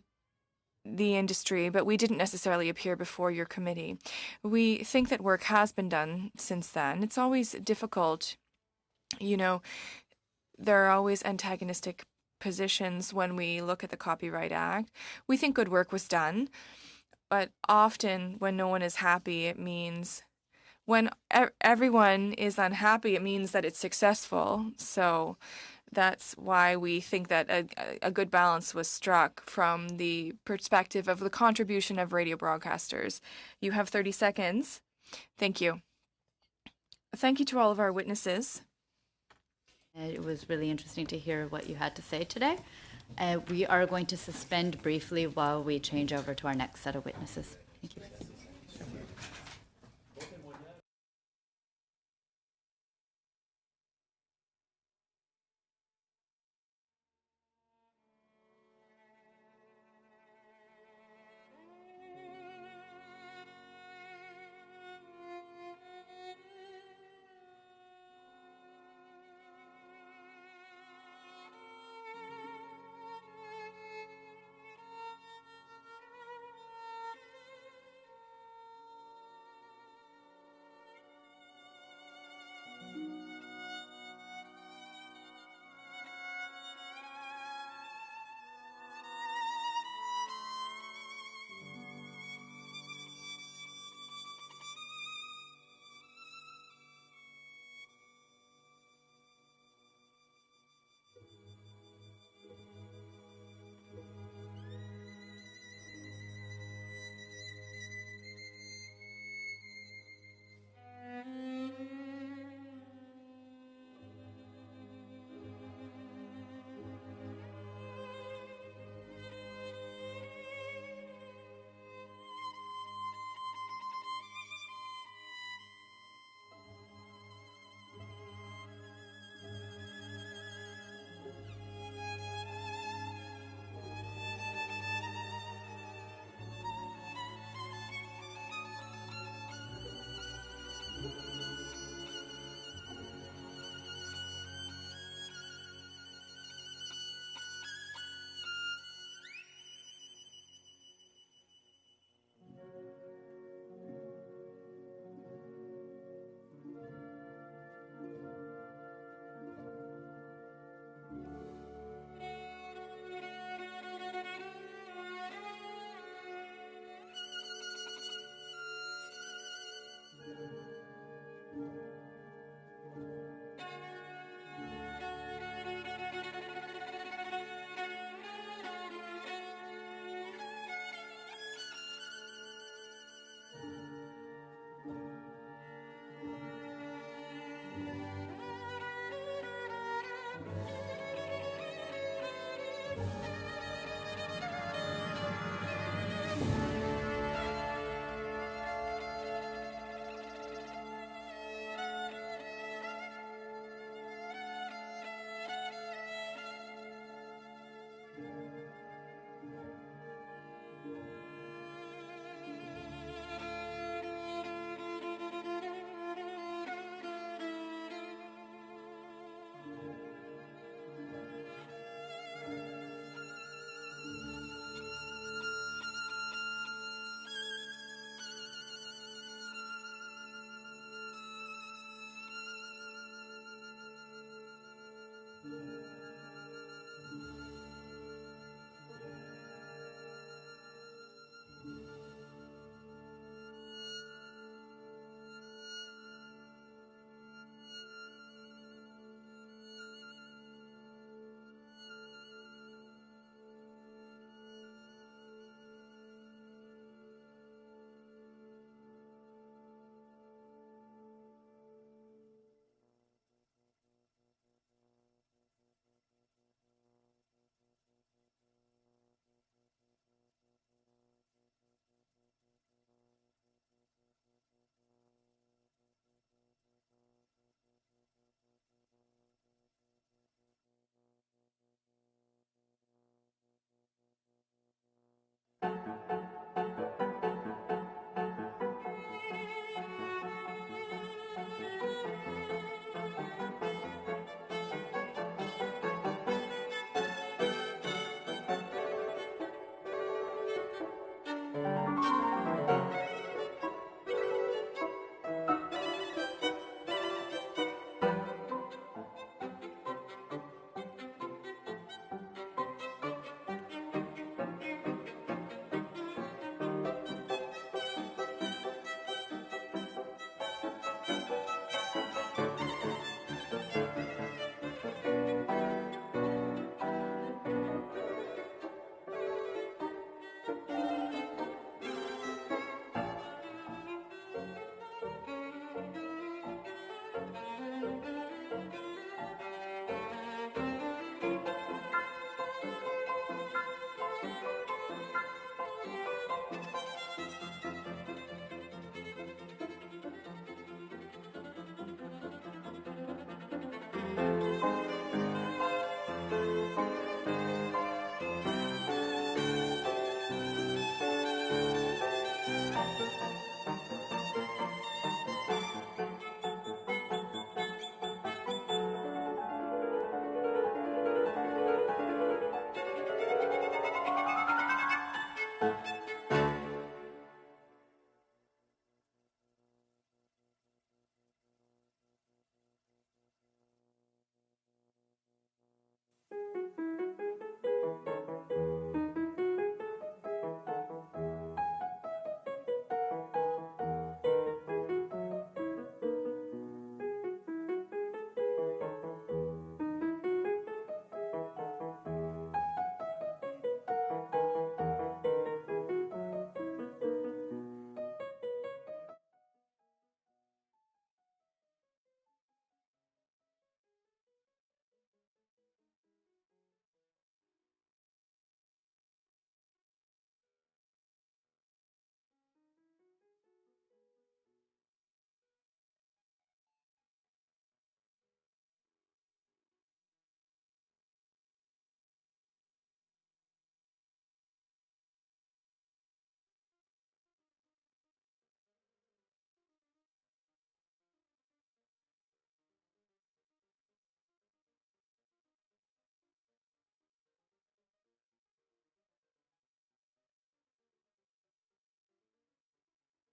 the industry, but we didn't necessarily appear before your committee. We think that work has been done since then. It's always difficult. There are always antagonistic positions when we look at the Copyright Act. We think good work was done, but often when no one is happy, it means when everyone is unhappy, it means that it's successful. So that's why we think that a good balance was struck from the perspective of the contribution of radio broadcasters. You have 30 seconds. Thank you. Thank you to all of our witnesses. It was really interesting to hear what you had to say today. We are going to suspend briefly while we change over to our next set of witnesses. Thank you.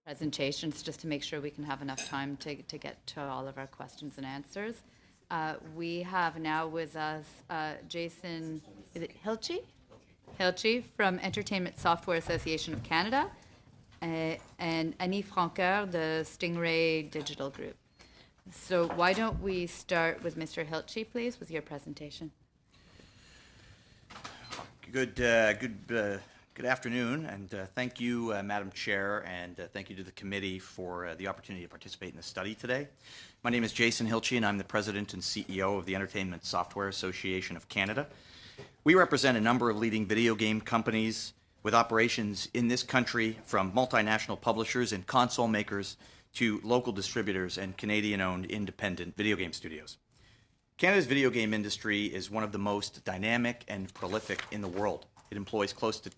presentations, just to make sure we can have enough time to get to all of our questions and answers. We have now with us Jason, is it Hilche? Hilche from Entertainment Software Association of Canada, and Annie Francoeur, the Stingray Digital Group. So why don't we start with Mr. Hilche, please, with your presentation. Good afternoon, and thank you, Madam Chair, and thank you to the committee for the opportunity to participate in the study today. My name is Jason Hilche, and I'm the President and CEO of the Entertainment Software Association of Canada. We represent a number of leading video game companies with operations in this country, from multinational publishers and console makers to local distributors and Canadian-owned independent video game studios. Canada's video game industry is one of the most dynamic and prolific in the world. It employs close to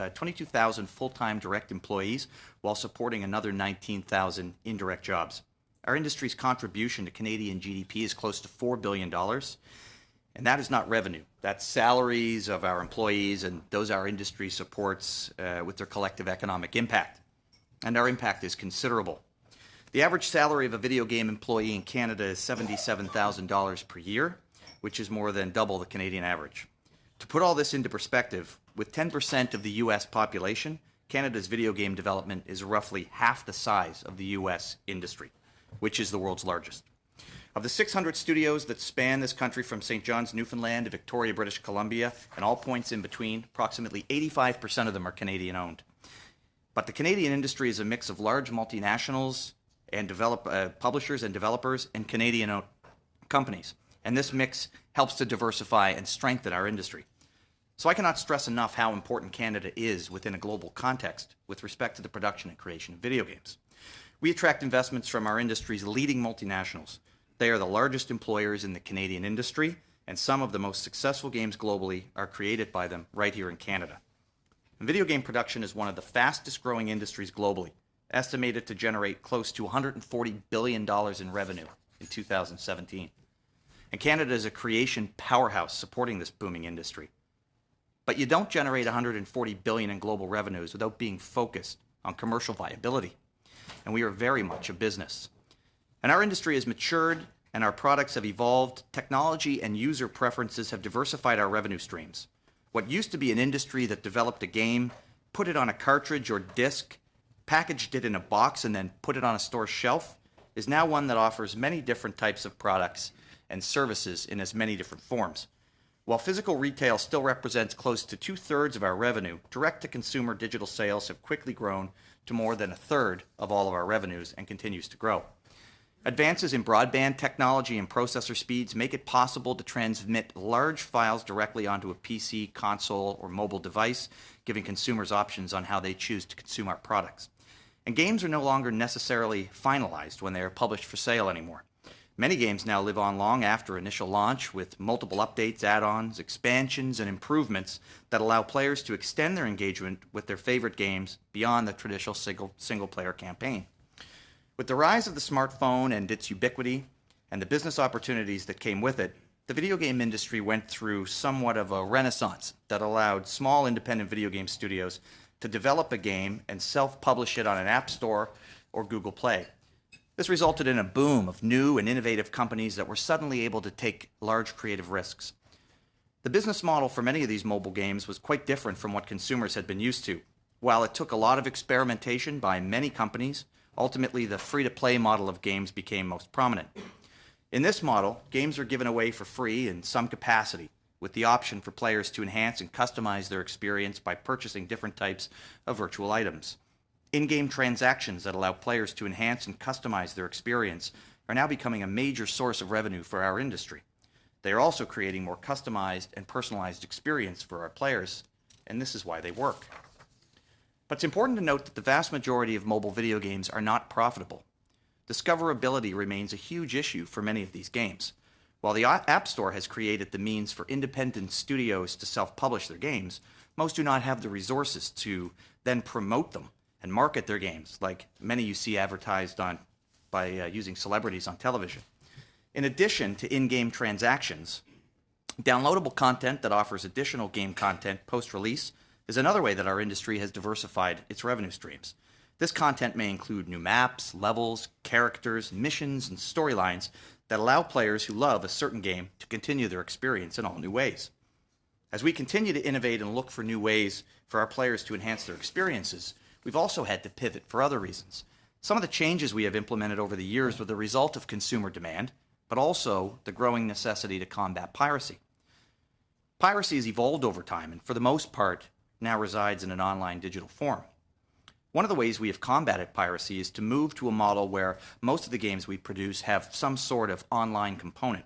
22,000 full-time direct employees while supporting another 19,000 indirect jobs. Our industry's contribution to Canadian GDP is close to $4 billion, and that is not revenue. That's salaries of our employees, and those our industry supports with their collective economic impact. And our impact is considerable. The average salary of a video game employee in Canada is $77,000 per year, which is more than double the Canadian average. To put all this into perspective, with 10% of the U.S. population, Canada's video game development is roughly half the size of the U.S. industry, which is the world's largest. Of the 600 studios that span this country from St. John's, Newfoundland to Victoria, British Columbia, and all points in between, approximately 85% of them are Canadian-owned. But the Canadian industry is a mix of large multinationals and publishers and developers and Canadian companies. And this mix helps to diversify and strengthen our industry. So I cannot stress enough how important Canada is within a global context with respect to the production and creation of video games. We attract investments from our industry's leading multinationals. They are the largest employers in the Canadian industry, and some of the most successful games globally are created by them right here in Canada. And video game production is one of the fastest growing industries globally, estimated to generate close to $140 billion in revenue in 2017. And Canada is a creation powerhouse supporting this booming industry. But you don't generate $140 billion in global revenues without being focused on commercial viability. And we are very much a business. And our industry has matured, and our products have evolved. Technology and user preferences have diversified our revenue streams. What used to be an industry that developed a game, put it on a cartridge or disc, packaged it in a box, and then put it on a store shelf, is now one that offers many different types of products and services in as many different forms. While physical retail still represents close to 2/3 of our revenue, direct-to-consumer digital sales have quickly grown to more than 1/3 of all of our revenues and continues to grow. Advances in broadband technology and processor speeds make it possible to transmit large files directly onto a PC, console, or mobile device, giving consumers options on how they choose to consume our products. And games are no longer necessarily finalized when they are published for sale anymore. Many games now live on long after initial launch with multiple updates, add-ons, expansions, and improvements that allow players to extend their engagement with their favorite games beyond the traditional single-player campaign. With the rise of the smartphone and its ubiquity and the business opportunities that came with it, the video game industry went through somewhat of a renaissance that allowed small independent video game studios to develop a game and self-publish it on an app store or Google Play. This resulted in a boom of new and innovative companies that were suddenly able to take large creative risks. The business model for many of these mobile games was quite different from what consumers had been used to. While it took a lot of experimentation by many companies, ultimately the free-to-play model of games became most prominent. In this model, games are given away for free in some capacity, with the option for players to enhance and customize their experience by purchasing different types of virtual items. In-game transactions that allow players to enhance and customize their experience are now becoming a major source of revenue for our industry. They are also creating more customized and personalized experience for our players, and this is why they work. But it's important to note that the vast majority of mobile video games are not profitable. Discoverability remains a huge issue for many of these games. While the App Store has created the means for independent studios to self-publish their games, most do not have the resources to then promote them and market their games, like many you see advertised by using celebrities on television. In addition to in-game transactions, downloadable content that offers additional game content post-release is another way that our industry has diversified its revenue streams. This content may include new maps, levels, characters, missions, and storylines that allow players who love a certain game to continue their experience in all new ways. As we continue to innovate and look for new ways for our players to enhance their experiences, we've also had to pivot for other reasons. Some of the changes we have implemented over the years were the result of consumer demand, but also the growing necessity to combat piracy. Piracy has evolved over time and, for the most part, now resides in an online digital form. One of the ways we have combated piracy is to move to a model where most of the games we produce have some sort of online component.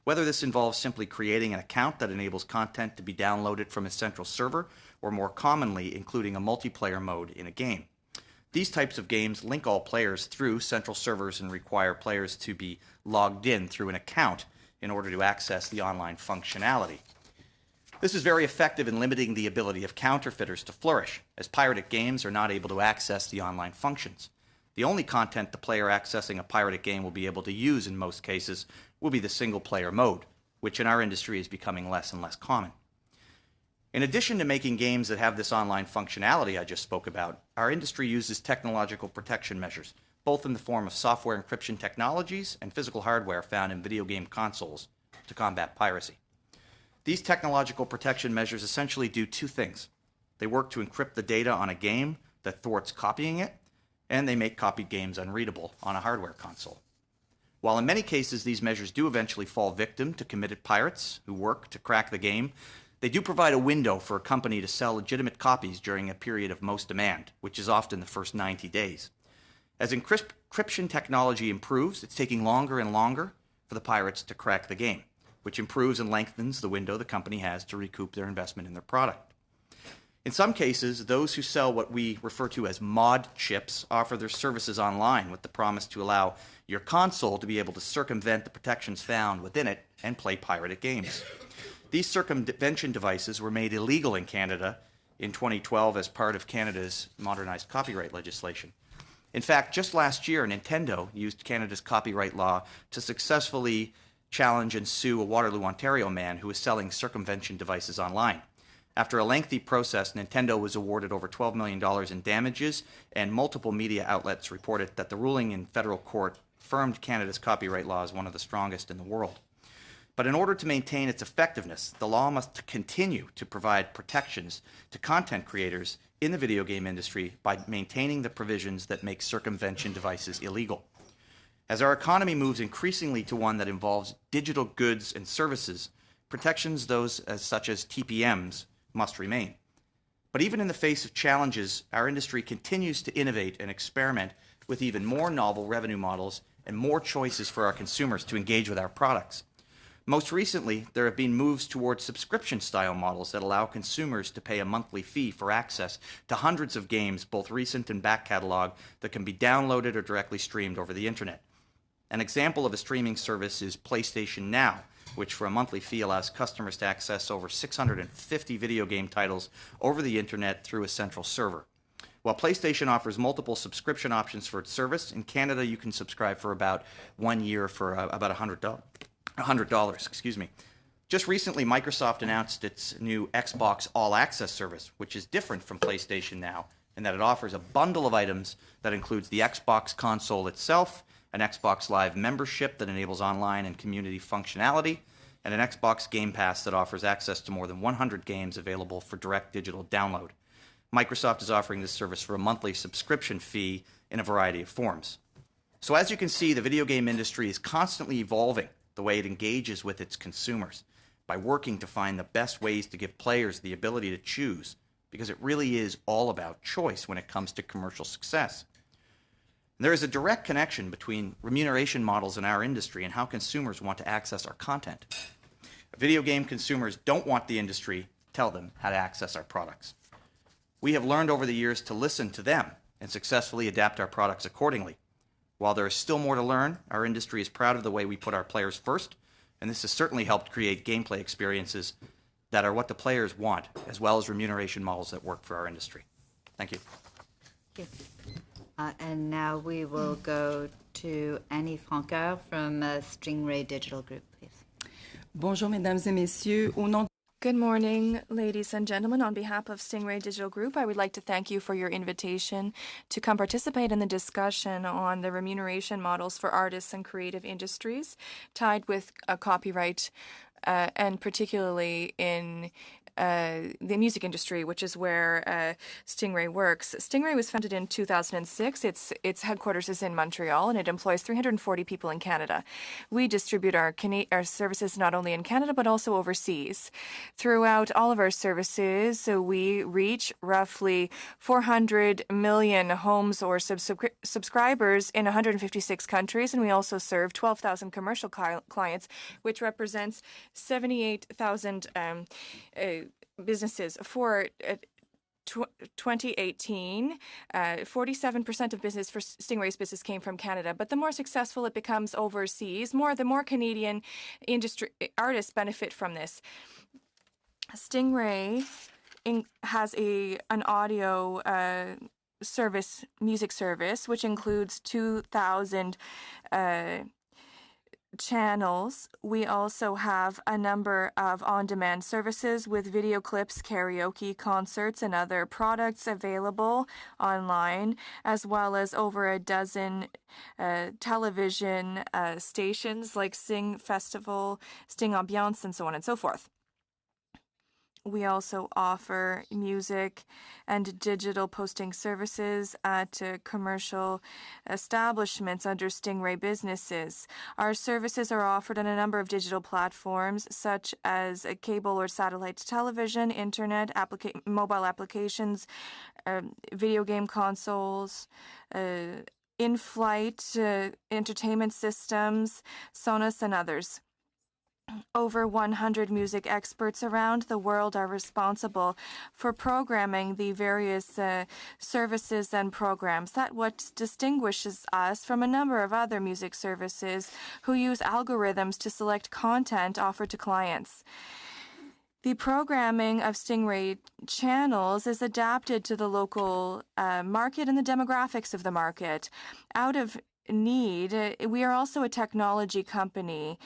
Whether this involves simply creating an account that enables content to be downloaded from a central server, or more commonly, including a multiplayer mode in a game. These types of games link all players through central servers and require players to be logged in through an account in order to access the online functionality. This is very effective in limiting the ability of counterfeiters to flourish, as pirated games are not able to access the online functions. The only content the player accessing a pirated game will be able to use in most cases will be the single-player mode, which in our industry is becoming less and less common. In addition to making games that have this online functionality I just spoke about, our industry uses technological protection measures, both in the form of software encryption technologies and physical hardware found in video game consoles, to combat piracy. These technological protection measures essentially do two things. They work to encrypt the data on a game that thwarts copying it, and they make copied games unreadable on a hardware console. While in many cases these measures do eventually fall victim to committed pirates who work to crack the game, they do provide a window for a company to sell legitimate copies during a period of most demand, which is often the first 90 days. As encryption technology improves, it's taking longer and longer for the pirates to crack the game, which improves and lengthens the window the company has to recoup their investment in their product. In some cases, those who sell what we refer to as mod chips offer their services online with the promise to allow your console to be able to circumvent the protections found within it and play pirated games. These circumvention devices were made illegal in Canada in 2012 as part of Canada's modernized copyright legislation. In fact, just last year, Nintendo used Canada's copyright law to successfully challenge and sue a Waterloo, Ontario man who was selling circumvention devices online. After a lengthy process, Nintendo was awarded over $12 million in damages, and multiple media outlets reported that the ruling in federal court affirmed Canada's copyright law as one of the strongest in the world. But in order to maintain its effectiveness, the law must continue to provide protections to content creators in the video game industry by maintaining the provisions that make circumvention devices illegal. As our economy moves increasingly to one that involves digital goods and services, protections such as TPMs must remain. But even in the face of challenges, our industry continues to innovate and experiment with even more novel revenue models and more choices for our consumers to engage with our products. Most recently, there have been moves towards subscription-style models that allow consumers to pay a monthly fee for access to hundreds of games, both recent and back catalog, that can be downloaded or directly streamed over the internet. An example of a streaming service is PlayStation Now, which for a monthly fee allows customers to access over 650 video game titles over the internet through a central server. While PlayStation offers multiple subscription options for its service, in Canada you can subscribe for about 1 year for about $100. Just recently, Microsoft announced its new Xbox All Access service, which is different from PlayStation Now in that it offers a bundle of items that includes the Xbox console itself, an Xbox Live membership that enables online and community functionality, and an Xbox Game Pass that offers access to more than 100 games available for direct digital download. Microsoft is offering this service for a monthly subscription fee in a variety of forms. So as you can see, the video game industry is constantly evolving the way it engages with its consumers by working to find the best ways to give players the ability to choose, because it really is all about choice when it comes to commercial success. There is a direct connection between remuneration models in our industry and how consumers want to access our content. Video game consumers don't want the industry to tell them how to access our products. We have learned over the years to listen to them and successfully adapt our products accordingly. While there is still more to learn, our industry is proud of the way we put our players first, and this has certainly helped create gameplay experiences that are what the players want, as well as remuneration models that work for our industry. Thank you. Thank you. And now we will go to Annie Francoeur from Stingray Digital Group, please. Bonjour, mesdames et messieurs. Au nom Good morning, ladies and gentlemen. On behalf of Stingray Digital Group, I would like to thank you for your invitation to come participate in the discussion on the remuneration models for artists and creative industries tied with copyright and particularly in the music industry, which is where Stingray works. Stingray was founded in 2006. Its headquarters is in Montreal, and it employs 340 people in Canada. We distribute our services not only in Canada, but also overseas. Throughout all of our services, so we reach roughly 400 million homes or subscribers in 156 countries, and we also serve 12,000 commercial clients, which represents 78,000 businesses. For 2018, 47% of business for Stingray's business came from Canada. But the more successful it becomes overseas, the more Canadian industry artists benefit from this. Stingray has an audio service, music service, which includes 2,000 channels. We also have a number of on-demand services with video clips, karaoke, concerts, and other products available online, as well as over a dozen television stations like Sing Festival, Sting Ambiance, and so on and so forth. We also offer music and digital posting services at commercial establishments under Stingray businesses. Our services are offered on a number of digital platforms, such as cable or satellite television, internet, mobile applications, video game consoles, in-flight entertainment systems, Sonos, and others. Over 100 music experts around the world are responsible for programming the various services and programs. That's what distinguishes us from a number of other music services who use algorithms to select content offered to clients. The programming of Stingray channels is adapted to the local market and the demographics of the market. Out of need, we are also a technology company.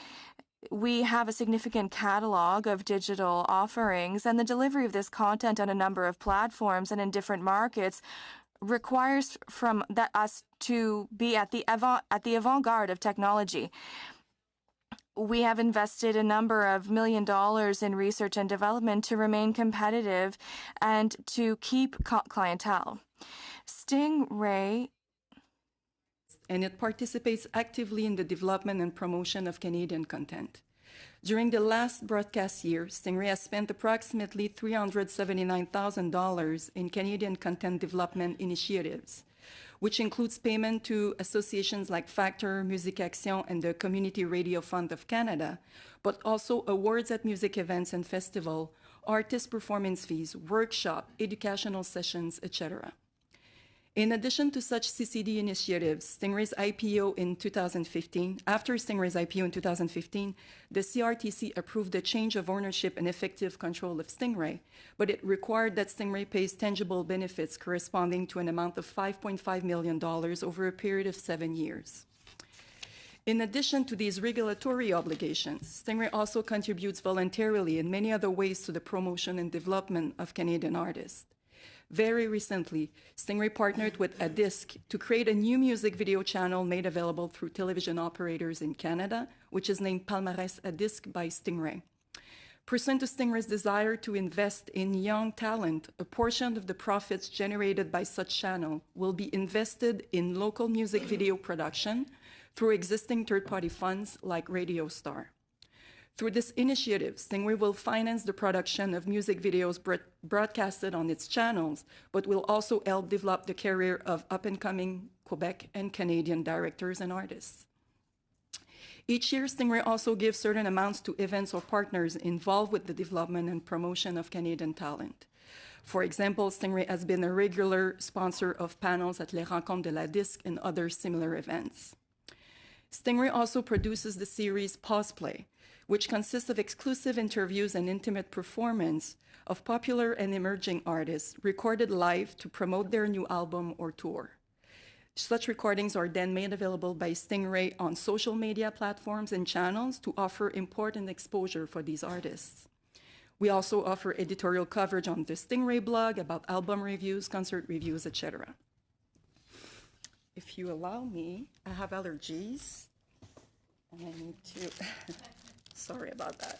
We have a significant catalog of digital offerings, and the delivery of this content on a number of platforms and in different markets requires us to be at the avant-garde of technology. We have invested a number of $1 million in research and development to remain competitive and to keep clientele. Stingray and it participates actively in the development and promotion of Canadian content. During the last broadcast year, Stingray has spent approximately $379,000 in Canadian content development initiatives, which includes payment to associations like Factor, Musique Action, and the Community Radio Fund of Canada, but also awards at music events and festivals, artist performance fees, workshop, educational sessions, etc. In addition to such CCD initiatives, Stingray's IPO in 2015, after Stingray's IPO in 2015, the CRTC approved the change of ownership and effective control of Stingray, but it required that Stingray pays tangible benefits corresponding to an amount of $5.5 million over a period of 7 years. In addition to these regulatory obligations, Stingray also contributes voluntarily in many other ways to the promotion and development of Canadian artists. Very recently, Stingray partnered with A Disc to create a new music video channel made available through television operators in Canada, which is named Palmarès A Disc by Stingray. Pursuant to Stingray's desire to invest in young talent, a portion of the profits generated by such channel will be invested in local music video production through existing third-party funds like Radio Star. Through this initiative, Stingray will finance the production of music videos broadcasted on its channels, but will also help develop the career of up-and-coming Quebec and Canadian directors and artists. Each year, Stingray also gives certain amounts to events or partners involved with the development and promotion of Canadian talent. For example, Stingray has been a regular sponsor of panels at Les Rencontres de la Disque and other similar events. Stingray also produces the series Pause Play, which consists of exclusive interviews and intimate performance of popular and emerging artists recorded live to promote their new album or tour. Such recordings are then made available by Stingray on social media platforms and channels to offer important exposure for these artists. We also offer editorial coverage on the Stingray blog about album reviews, concert reviews, etc. If you allow me, I have allergies, and I need to, sorry about that.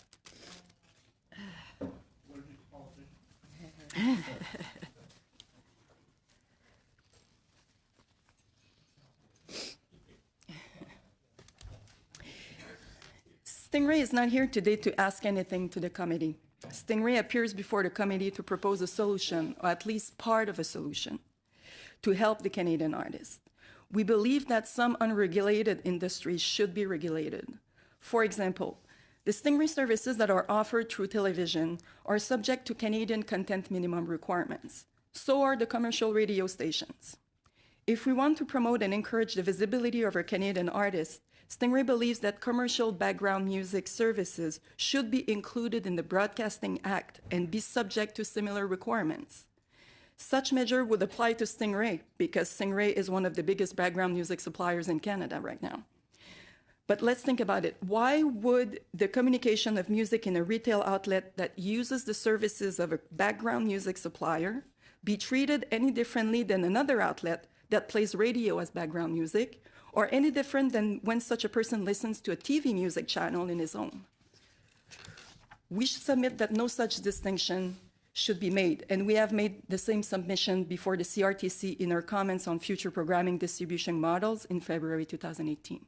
Stingray is not here today to ask anything to the committee. Stingray appears before the committee to propose a solution, or at least part of a solution, to help the Canadian artists. We believe that some unregulated industries should be regulated. For example, the Stingray services that are offered through television are subject to Canadian content minimum requirements. So are the commercial radio stations. If we want to promote and encourage the visibility of our Canadian artists, Stingray believes that commercial background music services should be included in the Broadcasting Act and be subject to similar requirements. Such measure would apply to Stingray because Stingray is one of the biggest background music suppliers in Canada right now. But let's think about it. Why would the communication of music in a retail outlet that uses the services of a background music supplier be treated any differently than another outlet that plays radio as background music, or any different than when such a person listens to a TV music channel in his home? We submit that no such distinction should be made, and we have made the same submission before the CRTC in our comments on future programming distribution models in February 2018.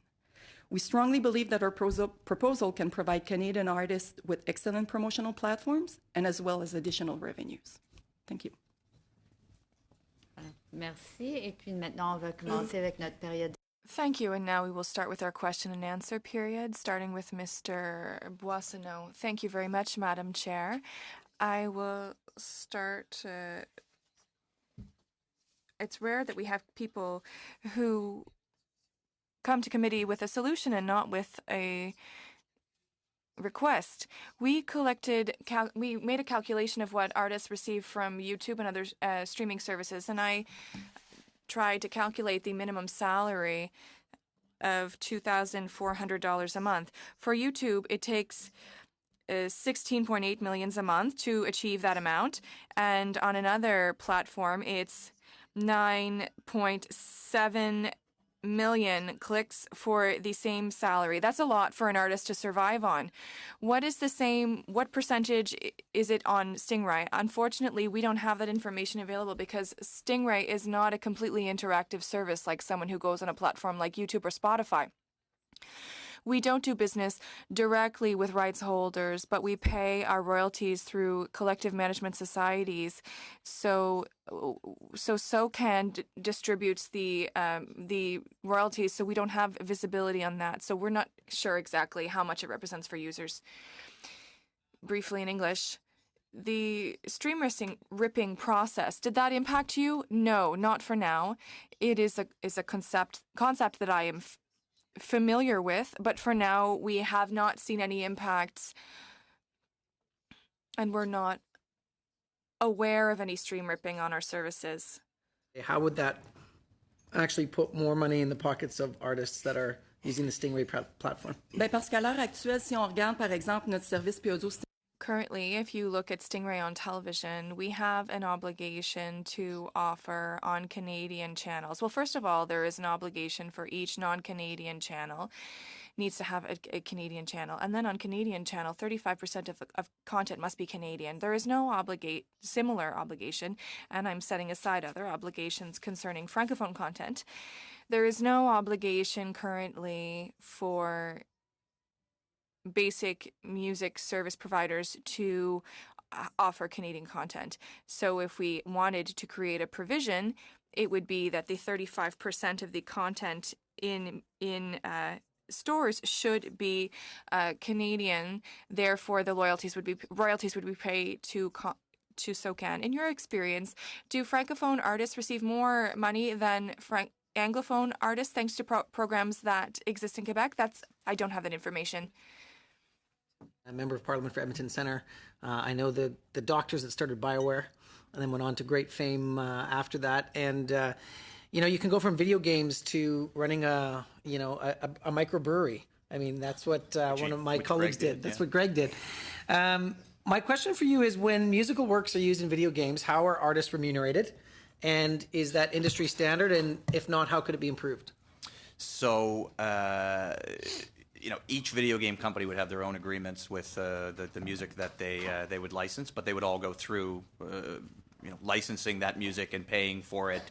We strongly believe that our proposal can provide Canadian artists with excellent promotional platforms and as well as additional revenues. Thank you. Merci. Et puis maintenant, on va commencer avec notre période. Thank you, and now we will start with our question and answer period, starting with Mr. Boissonneau. Thank you very much, Madam Chair. I will start. It's rare that we have people who come to committee with a solution and not with a request. We made a calculation of what artists receive from YouTube and other streaming services, and I tried to calculate the minimum salary of $2,400 a month. For YouTube, it takes 16.8 million a month to achieve that amount, and on another platform, it's 9.7 million clicks for the same salary. That's a lot for an artist to survive on. What percentage is it on Stingray? Unfortunately, we don't have that information available because Stingray is not a completely interactive service like someone who goes on a platform like YouTube or Spotify. We don't do business directly with rights holders, but we pay our royalties through collective management societies. So SOCAN distributes the royalties, so we don't have visibility on that. So we're not sure exactly how much it represents for users. Briefly in English, the stream ripping process, did that impact you? No, not for now. It is a concept that I am familiar with, but for now we have not seen any impacts, and we're not aware of any stream ripping on our services. How would that actually put more money in the pockets of artists that are using the Stingray platform? Parce qu'à l'heure actuelle, si on regarde par exemple notre service PODO. Currently, if you look at Stingray on television, we have an obligation to offer on Canadian channels. Well, first of all, there is an obligation for each non-Canadian channel needs to have a Canadian channel. And then on Canadian channel, 35% of content must be Canadian. There is no similar obligation, and I'm setting aside other obligations concerning Francophone content. There is no obligation currently for basic music service providers to offer Canadian content. So if we wanted to create a provision, it would be that the 35% of the content in stores should be Canadian. Therefore, the royalties would be paid to SOCAN. In your experience, do Francophone artists receive more money than Anglophone artists thanks to programs that exist in Quebec? I don't have that information. A member of Parliament for Edmonton Centre. I know the doctors that started BioWare and then went on to great fame after that. And, you can go from video games to running a microbrewery. I mean, that's what one of my colleagues did. That's what Greg did. My question for you is, when musical works are used in video games, how are artists remunerated? And is that industry standard? And if not, how could it be improved? So, each video game company would have their own agreements with the music that they would license, but they would all go through licensing that music and paying for it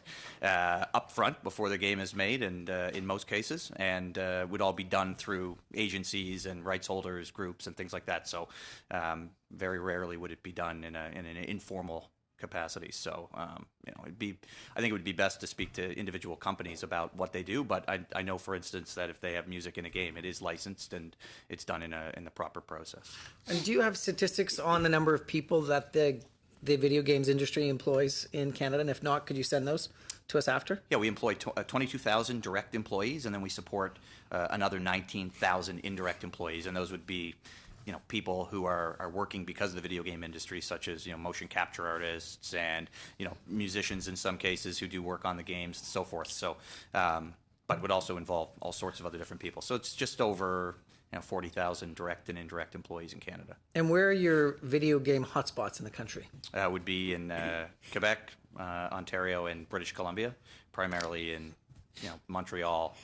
upfront before the game is made, and in most cases, and would all be done through agencies and rights holders groups and things like that. So, very rarely would it be done in an informal capacity. So, I think it would be best to speak to individual companies about what they do. But I know, for instance, that if they have music in a game, it is licensed and it's done in the proper process. And do you have statistics on the number of people that the video games industry employs in Canada? And if not, could you send those to us after? Yeah, we employ 22,000 direct employees, and then we support another 19,000 indirect employees, and those would be people who are working because of the video game industry, such as motion capture artists and musicians in some cases who do work on the games and so forth. So, but would also involve all sorts of other different people. So it's just over 40,000 direct and indirect employees in Canada. And where are your video game hotspots in the country? Would be in Quebec, Ontario, and British Columbia, primarily in Montreal,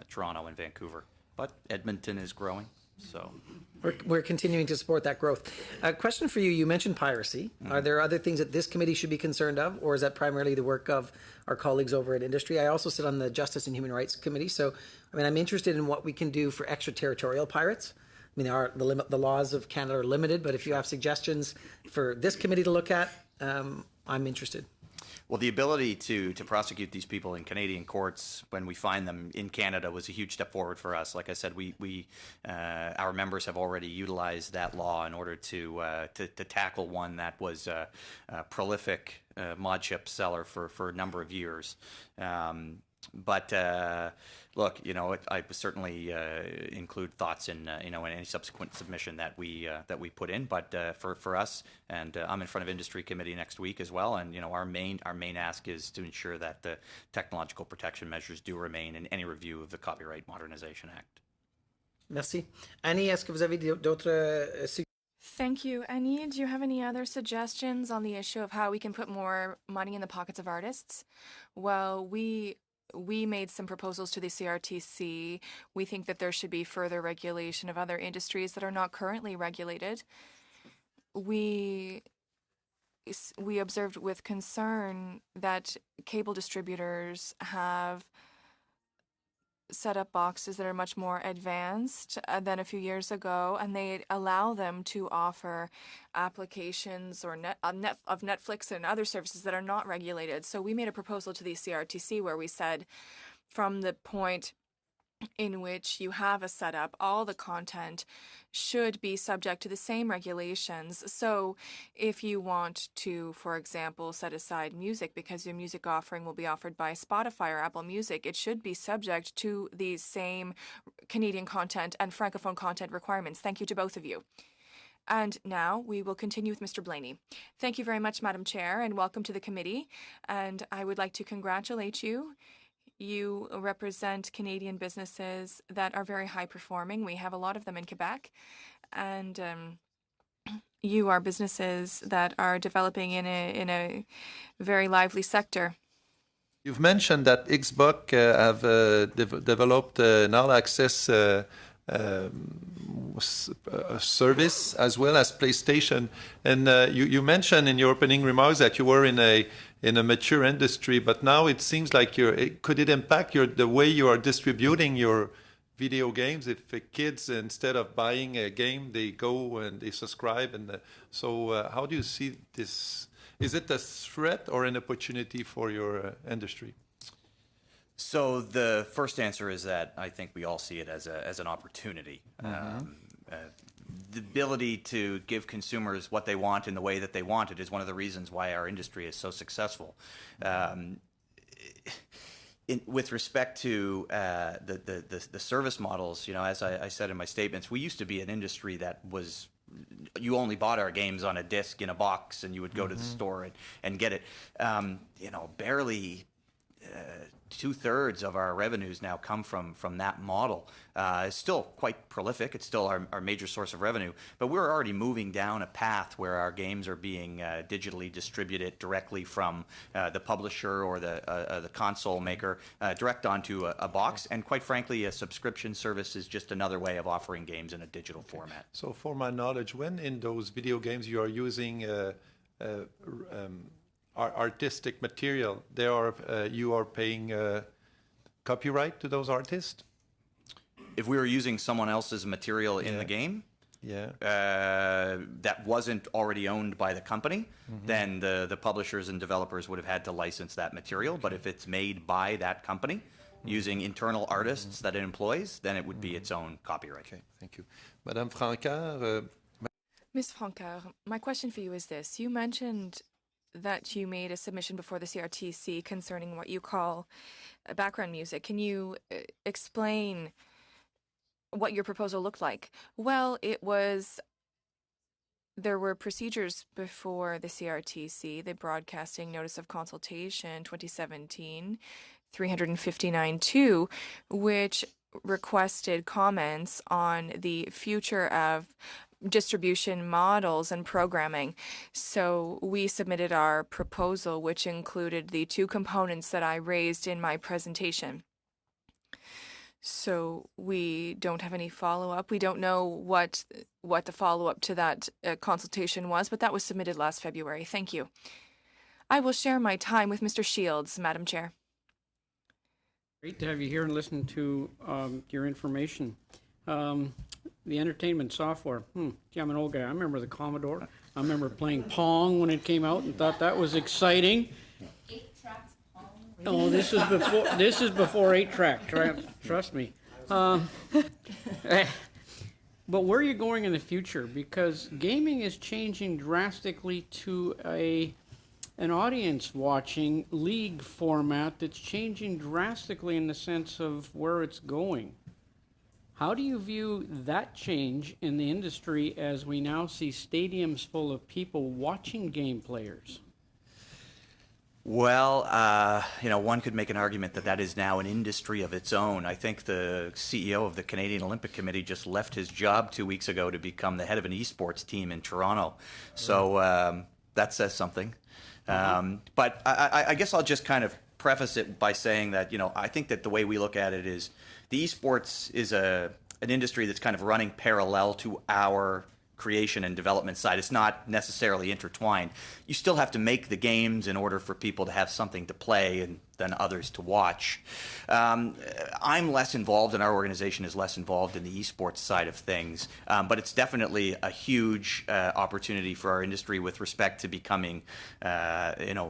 Toronto, and Vancouver. But Edmonton is growing. So we're continuing to support that growth. A question for you. You mentioned piracy. Mm-hmm. Are there other things that this committee should be concerned of, or is that primarily the work of our colleagues over at industry? I also sit on the Justice and Human Rights Committee, so I'm interested in what we can do for extraterritorial pirates. The laws of Canada are limited, but if you have suggestions for this committee to look at, I'm interested. Well, the ability to prosecute these people in Canadian courts when we find them in Canada was a huge step forward for us. Like I said, our members have already utilized that law in order to tackle one that was a prolific mod chip seller for a number of years. But look, I would certainly include thoughts in any subsequent submission that we put in. But for us, and I'm in front of Industry Committee next week as well. And our main ask is to ensure that the technological protection measures do remain in any review of the Copyright Modernization Act. Merci. Annie, est-ce que vous avez d'autres suggestions? Thank you. Annie, do you have any other suggestions on the issue of how we can put more money in the pockets of artists? Well, we made some proposals to the CRTC. We think that there should be further regulation of other industries that are not currently regulated. We observed with concern that cable distributors have set up boxes that are much more advanced than a few years ago, and they allow them to offer applications or of Netflix and other services that are not regulated. So we made a proposal to the CRTC where we said, from the point in which you have a setup, all the content should be subject to the same regulations. So if you want to, for example, set aside music because your music offering will be offered by Spotify or Apple Music, it should be subject to the same Canadian content and Francophone content requirements. Thank you to both of you. And now we will continue with Mr. Blaney. Thank you very much, Madam Chair, and welcome to the committee. And I would like to congratulate you. You represent Canadian businesses that are very high performing. We have a lot of them in Quebec. And you are businesses that are developing in a very lively sector. You've mentioned that Xbox have developed an all-access service as well as PlayStation. And you mentioned in your opening remarks that you were in a mature industry, but now it seems like could it impact the way you are distributing your video games if kids, instead of buying a game, they go and they subscribe? And so how do you see this? Is it a threat or an opportunity for your industry? So the first answer is that I think we all see it as an opportunity. The ability to give consumers what they want in the way that they want it is one of the reasons why our industry is so successful. With respect to the service models, as I said in my statements, we used to be an industry that was, you only bought our games on a disc in a box and you would go to the store and get it. Barely 2/3 of our revenues now come from that model. It's still quite prolific. It's still our major source of revenue, but we're already moving down a path where our games are being digitally distributed directly from the publisher or the console maker direct onto a box. And quite frankly, a subscription service is just another way of offering games in a digital format. So for my knowledge, when in those video games you are using artistic material, you are paying copyright to those artists? If we were using someone else's material in the game, that wasn't already owned by the company, then the publishers and developers would have had to license that material. But if it's made by that company using internal artists that it employs, then it would be its own copyright. Okay, thank you. Madame Francard. Ms. Francard, my question for you is this. You mentioned that you made a submission before the CRTC concerning what you call background music. Can you explain what your proposal looked like? Well, there were procedures before the CRTC, the Broadcasting Notice of Consultation 2017, 359-2, which requested comments on the future of distribution models and programming. So we submitted our proposal, which included the two components that I raised in my presentation. So we don't have any follow-up. We don't know what the follow-up to that consultation was, but that was submitted last February. Thank you. I will share my time with Mr. Shields, Madam Chair. Great to have you here and listen to your information. The entertainment software. Gee, I'm an old guy. I remember the Commodore. I remember playing Pong when it came out and thought that was exciting. 8-track Pong. Oh, this is before 8-track. Trust me. But where are you going in the future? Because gaming is changing drastically to an audience watching league format that's changing drastically in the sense of where it's going. How do you view that change in the industry as we now see stadiums full of people watching game players? Well, one could make an argument that is now an industry of its own. I think the CEO of the Canadian Olympic Committee just left his job 2 weeks ago to become the head of an esports team in Toronto. So that says something. But I guess I'll just kind of preface it by saying that, I think that the way we look at it is the esports is an industry that's kind of running parallel to our creation and development side. It's not necessarily intertwined. You still have to make the games in order for people to have something to play and than others to watch. I'm less involved, and our organization is less involved in the esports side of things, but it's definitely a huge opportunity for our industry with respect to becoming,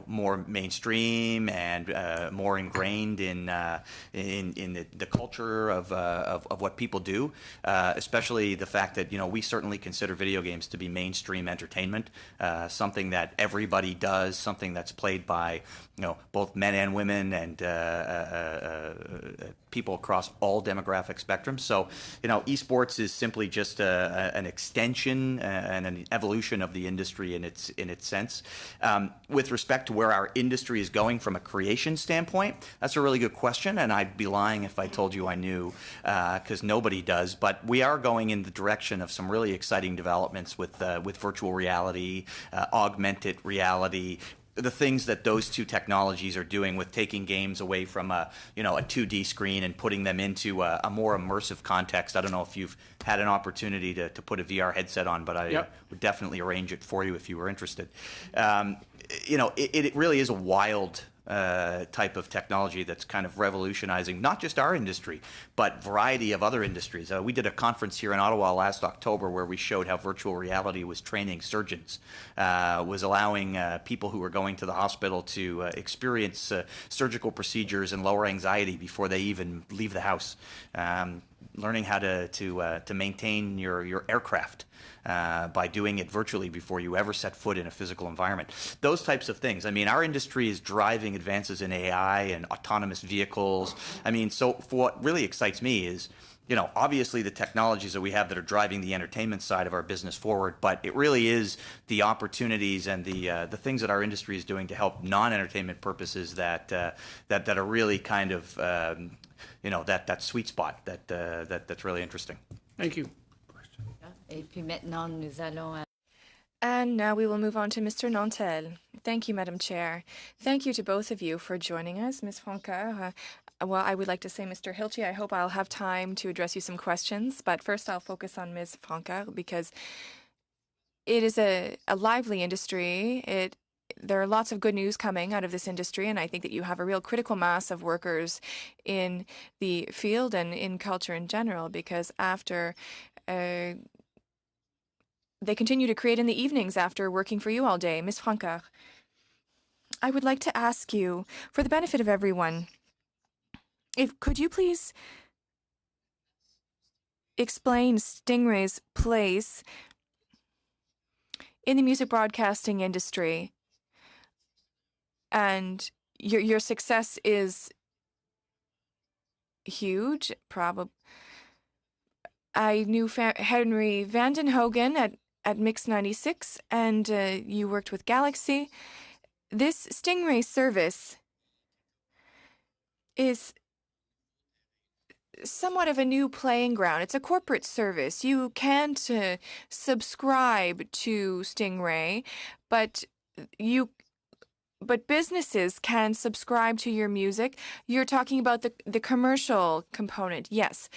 more mainstream and more ingrained in the culture of what people do. Especially the fact that we certainly consider video games to be mainstream entertainment, something that everybody does, something that's played by both men and women and people across all demographic spectrums. So, esports is simply just an extension and an evolution of the industry in its sense. With respect to where our industry is going from a creation standpoint, that's a really good question, and I'd be lying if I told you I knew, because nobody does. But we are going in the direction of some really exciting developments with virtual reality, augmented reality, the things that those two technologies are doing with taking games away from a 2D screen and putting them into a more immersive context. I don't know if you've had an opportunity to put a VR headset on, but I would definitely arrange it for you if you were interested. It really is a wild type of technology that's kind of revolutionizing not just our industry, but variety of other industries. We did a conference here in Ottawa last October where we showed how virtual reality was training surgeons, was allowing people who were going to the hospital to experience surgical procedures and lower anxiety before they even leave the house, learning how to maintain your aircraft by doing it virtually before you ever set foot in a physical environment. Those types of things. I mean, our industry is driving advances in AI and autonomous vehicles. I mean, so what really excites me is, obviously the technologies that we have that are driving the entertainment side of our business forward, but it really is the opportunities and the things that our industry is doing to help non-entertainment purposes that are really kind of that sweet spot that's really interesting. Thank you. Et puis maintenant, nous allons... And now we will move on to Mr. Nantel. Thank you, Madam Chair. Thank you to both of you for joining us. Ms. Franca, well, I would like to say, Mr. Hilche, I hope I'll have time to address you some questions, but first I'll focus on Ms. Franca because it is a lively industry. There are lots of good news coming out of this industry, and I think that you have a real critical mass of workers in the field and in culture in general, because after they continue to create in the evenings after working for you all day. Ms. Franca, I would like to ask you, for the benefit of everyone, could you please explain Stingray's place in the music broadcasting industry? And your success is huge, probably. I knew Henry Vandenhogen at Mix 96, and you worked with Galaxy. This Stingray service is somewhat of a new playing ground. It's a corporate service. You can't subscribe to Stingray, but businesses can subscribe to your music. You're talking about the commercial component. Yes.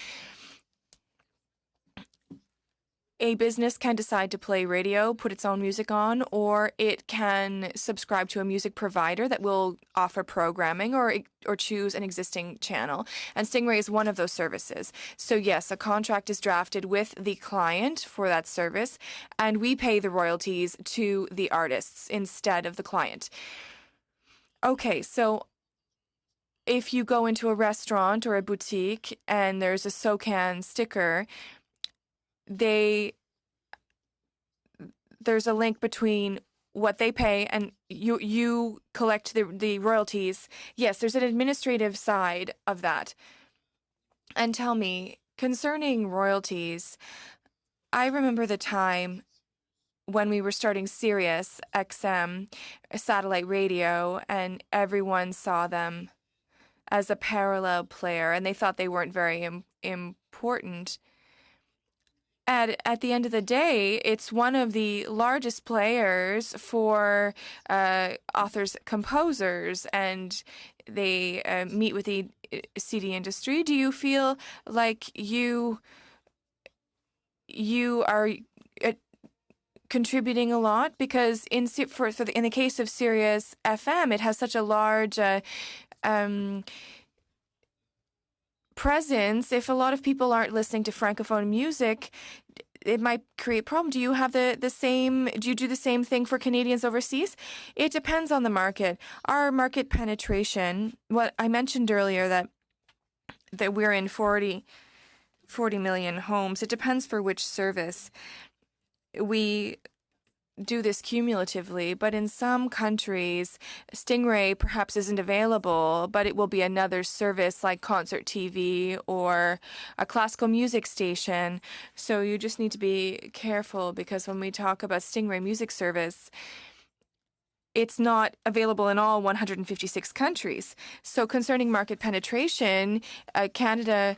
A business can decide to play radio, put its own music on, or it can subscribe to a music provider that will offer programming or choose an existing channel. And Stingray is one of those services. So yes, a contract is drafted with the client for that service, and we pay the royalties to the artists instead of the client. Okay, so if you go into a restaurant or a boutique and there's a SOCAN sticker, there's a link between what they pay and you collect the royalties. Yes, there's an administrative side of that. And tell me, concerning royalties, I remember the time when we were starting Sirius XM, satellite radio, and everyone saw them as a parallel player, and they thought they weren't very important. At the end of the day, it's one of the largest players for authors, composers, and they meet with the CD industry. Do you feel like you are contributing a lot? Because in the case of Sirius FM, it has such a large presence. If a lot of people aren't listening to Francophone music, it might create a problem. Do you have do you do the same thing for Canadians overseas? It depends on the market. Our market penetration, what I mentioned earlier, that we're in 40 million homes. It depends for which service. We do this cumulatively, but in some countries, Stingray perhaps isn't available, but it will be another service like Concert TV or a classical music station. So you just need to be careful, because when we talk about Stingray music service, it's not available in all 156 countries. So concerning market penetration, Canada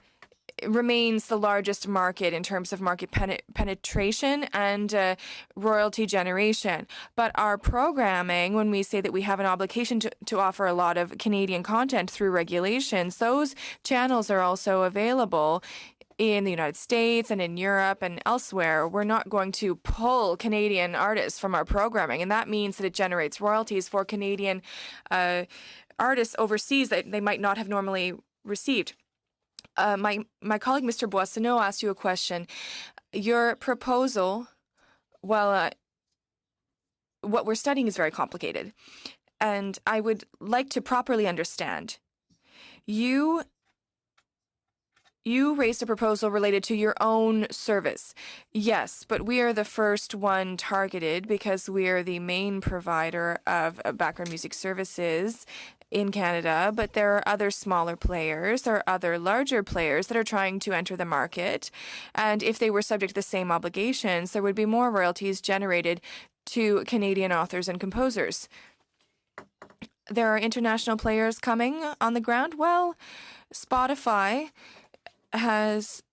remains the largest market in terms of market penetration and royalty generation. But our programming, when we say that we have an obligation to offer a lot of Canadian content through regulations, those channels are also available in the United States and in Europe and elsewhere. We're not going to pull Canadian artists from our programming, and that means that it generates royalties for Canadian artists overseas that they might not have normally received. My colleague, Mr. Boissonneau, asked you a question. Your proposal, well, what we're studying is very complicated, and I would like to properly understand. You raised a proposal related to your own service. Yes, but we are the first one targeted because we are the main provider of background music services in Canada, but there are other smaller players, there are other larger players that are trying to enter the market. And if they were subject to the same obligations, there would be more royalties generated to Canadian authors and composers. There are international players coming on the ground. Well, Spotify has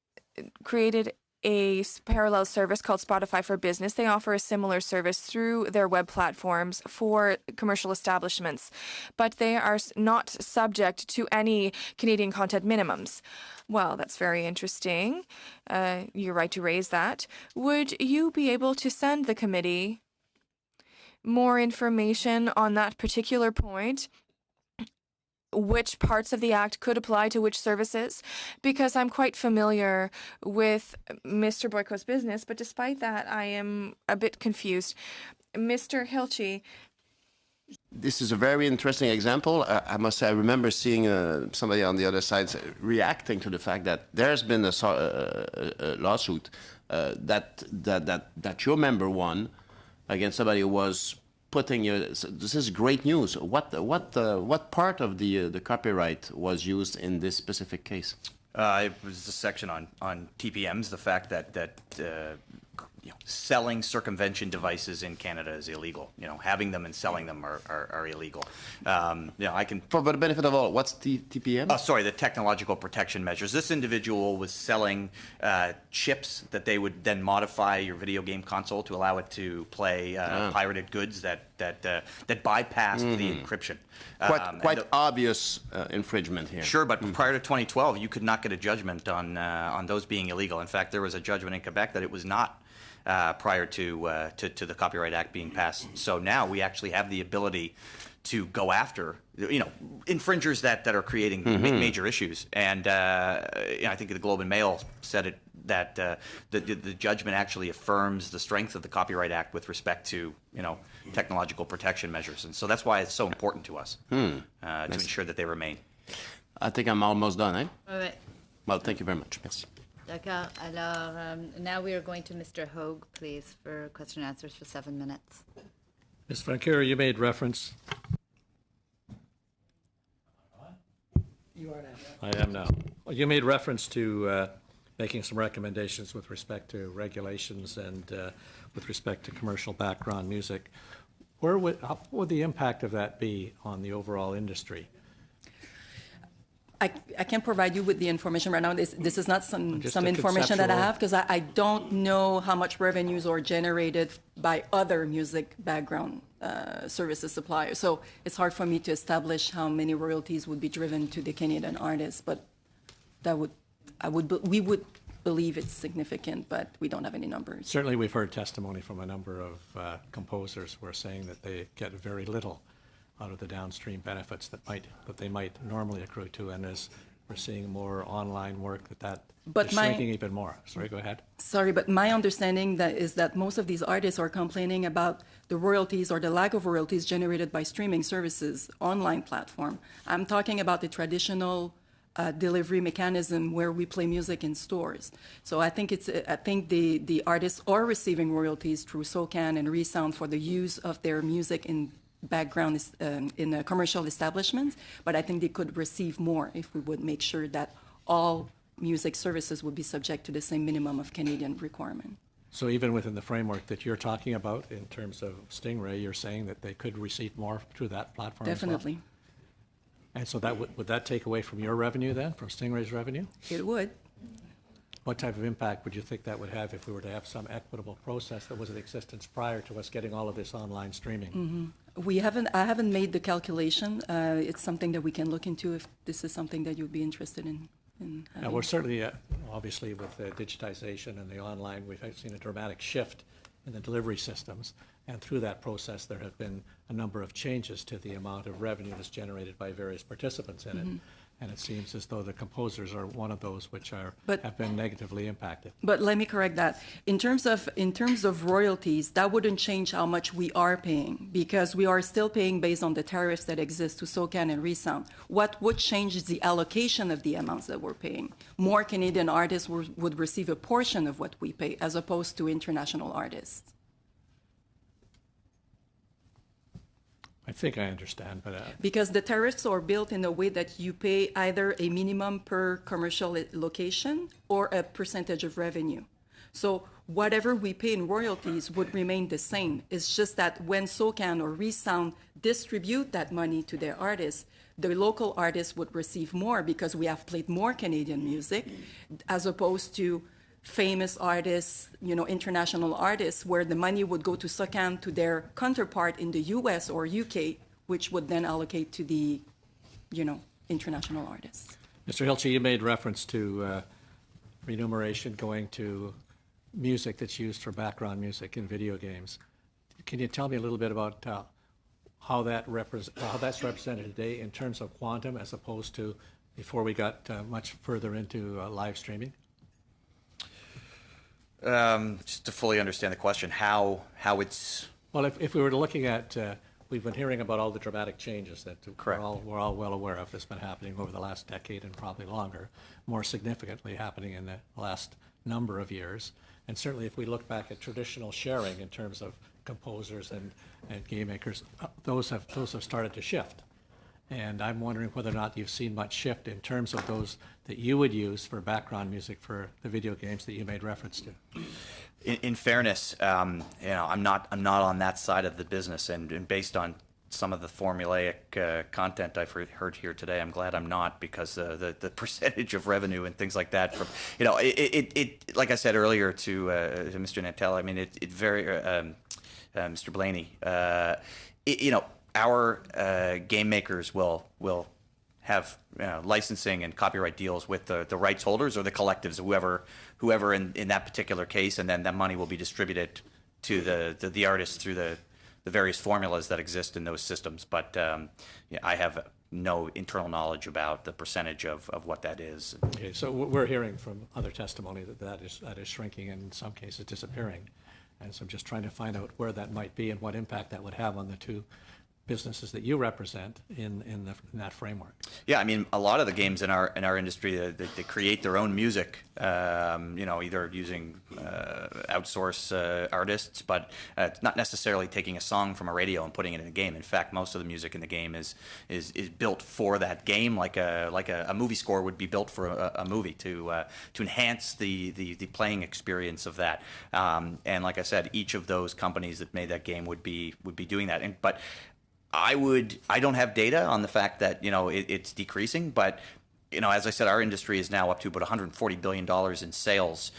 created a parallel service called Spotify for Business. They offer a similar service through their web platforms for commercial establishments, but they are not subject to any Canadian content minimums. Well, that's very interesting. You're right to raise that. Would you be able to send the committee more information on that particular point? Which parts of the Act could apply to which services, because I'm quite familiar with Mr. Boyko's business, but despite that, I am a bit confused. Mr. Hilchey. This is a very interesting example. I must say, I remember seeing somebody on the other side reacting to the fact that there's been a lawsuit that your member won against somebody who was putting your. So this is great news. What part of the copyright was used in this specific case? It was the section on TPMs, the fact that selling circumvention devices in Canada is illegal. Having them and selling them are illegal. I can. For the benefit of all, what's TPM? Oh, sorry, the technological protection measures. This individual was selling chips that they would then modify your video game console to allow it to play pirated goods that bypassed the encryption. Quite obvious infringement here. Sure, but prior to 2012, you could not get a judgment on those being illegal. In fact, there was a judgment in Quebec that it was not. Prior to the Copyright Act being passed. So now we actually have the ability to go after, infringers that are creating major issues. And I think the Globe and Mail said it that the judgment actually affirms the strength of the Copyright Act with respect to technological protection measures. And so that's why it's so important to us to ensure that they remain. I think I'm almost done, eh? Ouais. Well, thank you very much. Merci. D'accord. Alors, now we are going to Mr. Hogue, please, for question and answers for 7 minutes. Ms. Vancouver, you made reference. You are now. I am now. Well, you made reference to making some recommendations with respect to regulations and with respect to commercial background music. What would the impact of that be on the overall industry? I can't provide you with the information right now. This is not some information that I have, because I don't know how much revenues are generated by other music background services suppliers. So it's hard for me to establish how many royalties would be driven to the Canadian artists, but we would believe it's significant, but we don't have any numbers. Certainly, we've heard testimony from a number of composers who are saying that they get very little out of the downstream benefits that they might normally accrue to, and as we're seeing more online work, that is shrinking even more. Sorry, go ahead. Sorry, but my understanding is that most of these artists are complaining about the royalties or the lack of royalties generated by streaming services, online platform. I'm talking about the traditional delivery mechanism where we play music in stores. So I think the artists are receiving royalties through SOCAN and Resound for the use of their music in background in a commercial establishments, but I think they could receive more if we would make sure that all music services would be subject to the same minimum of Canadian requirement. So even within the framework that you're talking about in terms of Stingray, you're saying that they could receive more through that platform Definitely. as well? And so that would that take away from your revenue then, from Stingray's revenue? It would. What type of impact would you think that would have if we were to have some equitable process that was in existence prior to us getting all of this online streaming? I haven't made the calculation. It's something that we can look into if this is something that you'd be interested in having. We're certainly, obviously, with digitization and the online, we've seen a dramatic shift in the delivery systems. And through that process, there have been a number of changes to the amount of revenue that's generated by various participants in it. And it seems as though the composers are one of those which have been negatively impacted. But let me correct that. In terms of royalties, that wouldn't change how much we are paying, because we are still paying based on the tariffs that exist to SOCAN and Resound. What would change is the allocation of the amounts that we're paying. More Canadian artists would receive a portion of what we pay, as opposed to international artists. I think I understand, but Because the tariffs are built in a way that you pay either a minimum per commercial location or a percentage of revenue. So whatever we pay in royalties would remain the same. It's just that when SOCAN or ReSound distribute that money to their artists, the local artists would receive more because we have played more Canadian music as opposed to famous artists, international artists, where the money would go to SOCAN to their counterpart in the US or UK, which would then allocate to the, international artists. Mr. Hilche, you made reference to remuneration going to music that's used for background music in video games. Can you tell me a little bit about how that's represented today in terms of quantum as opposed to before we got much further into live streaming? Just to fully understand the question, how it's... Well, if we were looking at, we've been hearing about all the dramatic changes that we're all well aware of that's been happening over the last decade and probably longer, more significantly happening in the last number of years. And certainly if we look back at traditional sharing in terms of composers and game makers, those have started to shift. And I'm wondering whether or not you've seen much shift in terms of those that you would use for background music for the video games that you made reference to. In fairness, I'm not on that side of the business, and based on some of the formulaic content I've heard here today, I'm glad I'm not, because the percentage of revenue and things like that from it like I said earlier to Mr. Nantel, I mean it very Mr. Blaney, our game makers will have licensing and copyright deals with the rights holders or the collectives, whoever in that particular case, and then that money will be distributed to the artists through the various formulas that exist in those systems. But I have no internal knowledge about the percentage of what that is. Okay, so we're hearing from other testimony that is shrinking and in some cases disappearing. And so I'm just trying to find out where that might be and what impact that would have on the two businesses that you represent in that framework. Yeah, I mean, a lot of the games in our industry, they create their own music, either using outsource artists, but it's not necessarily taking a song from a radio and putting it in a game. In fact, most of the music in the game is built for that game, like a movie score would be built for a movie to enhance the playing experience of that. And like I said, each of those companies that made that game would be doing that. But I don't have data on the fact that it's decreasing, but as I said, our industry is now up to about $140 billion in sales.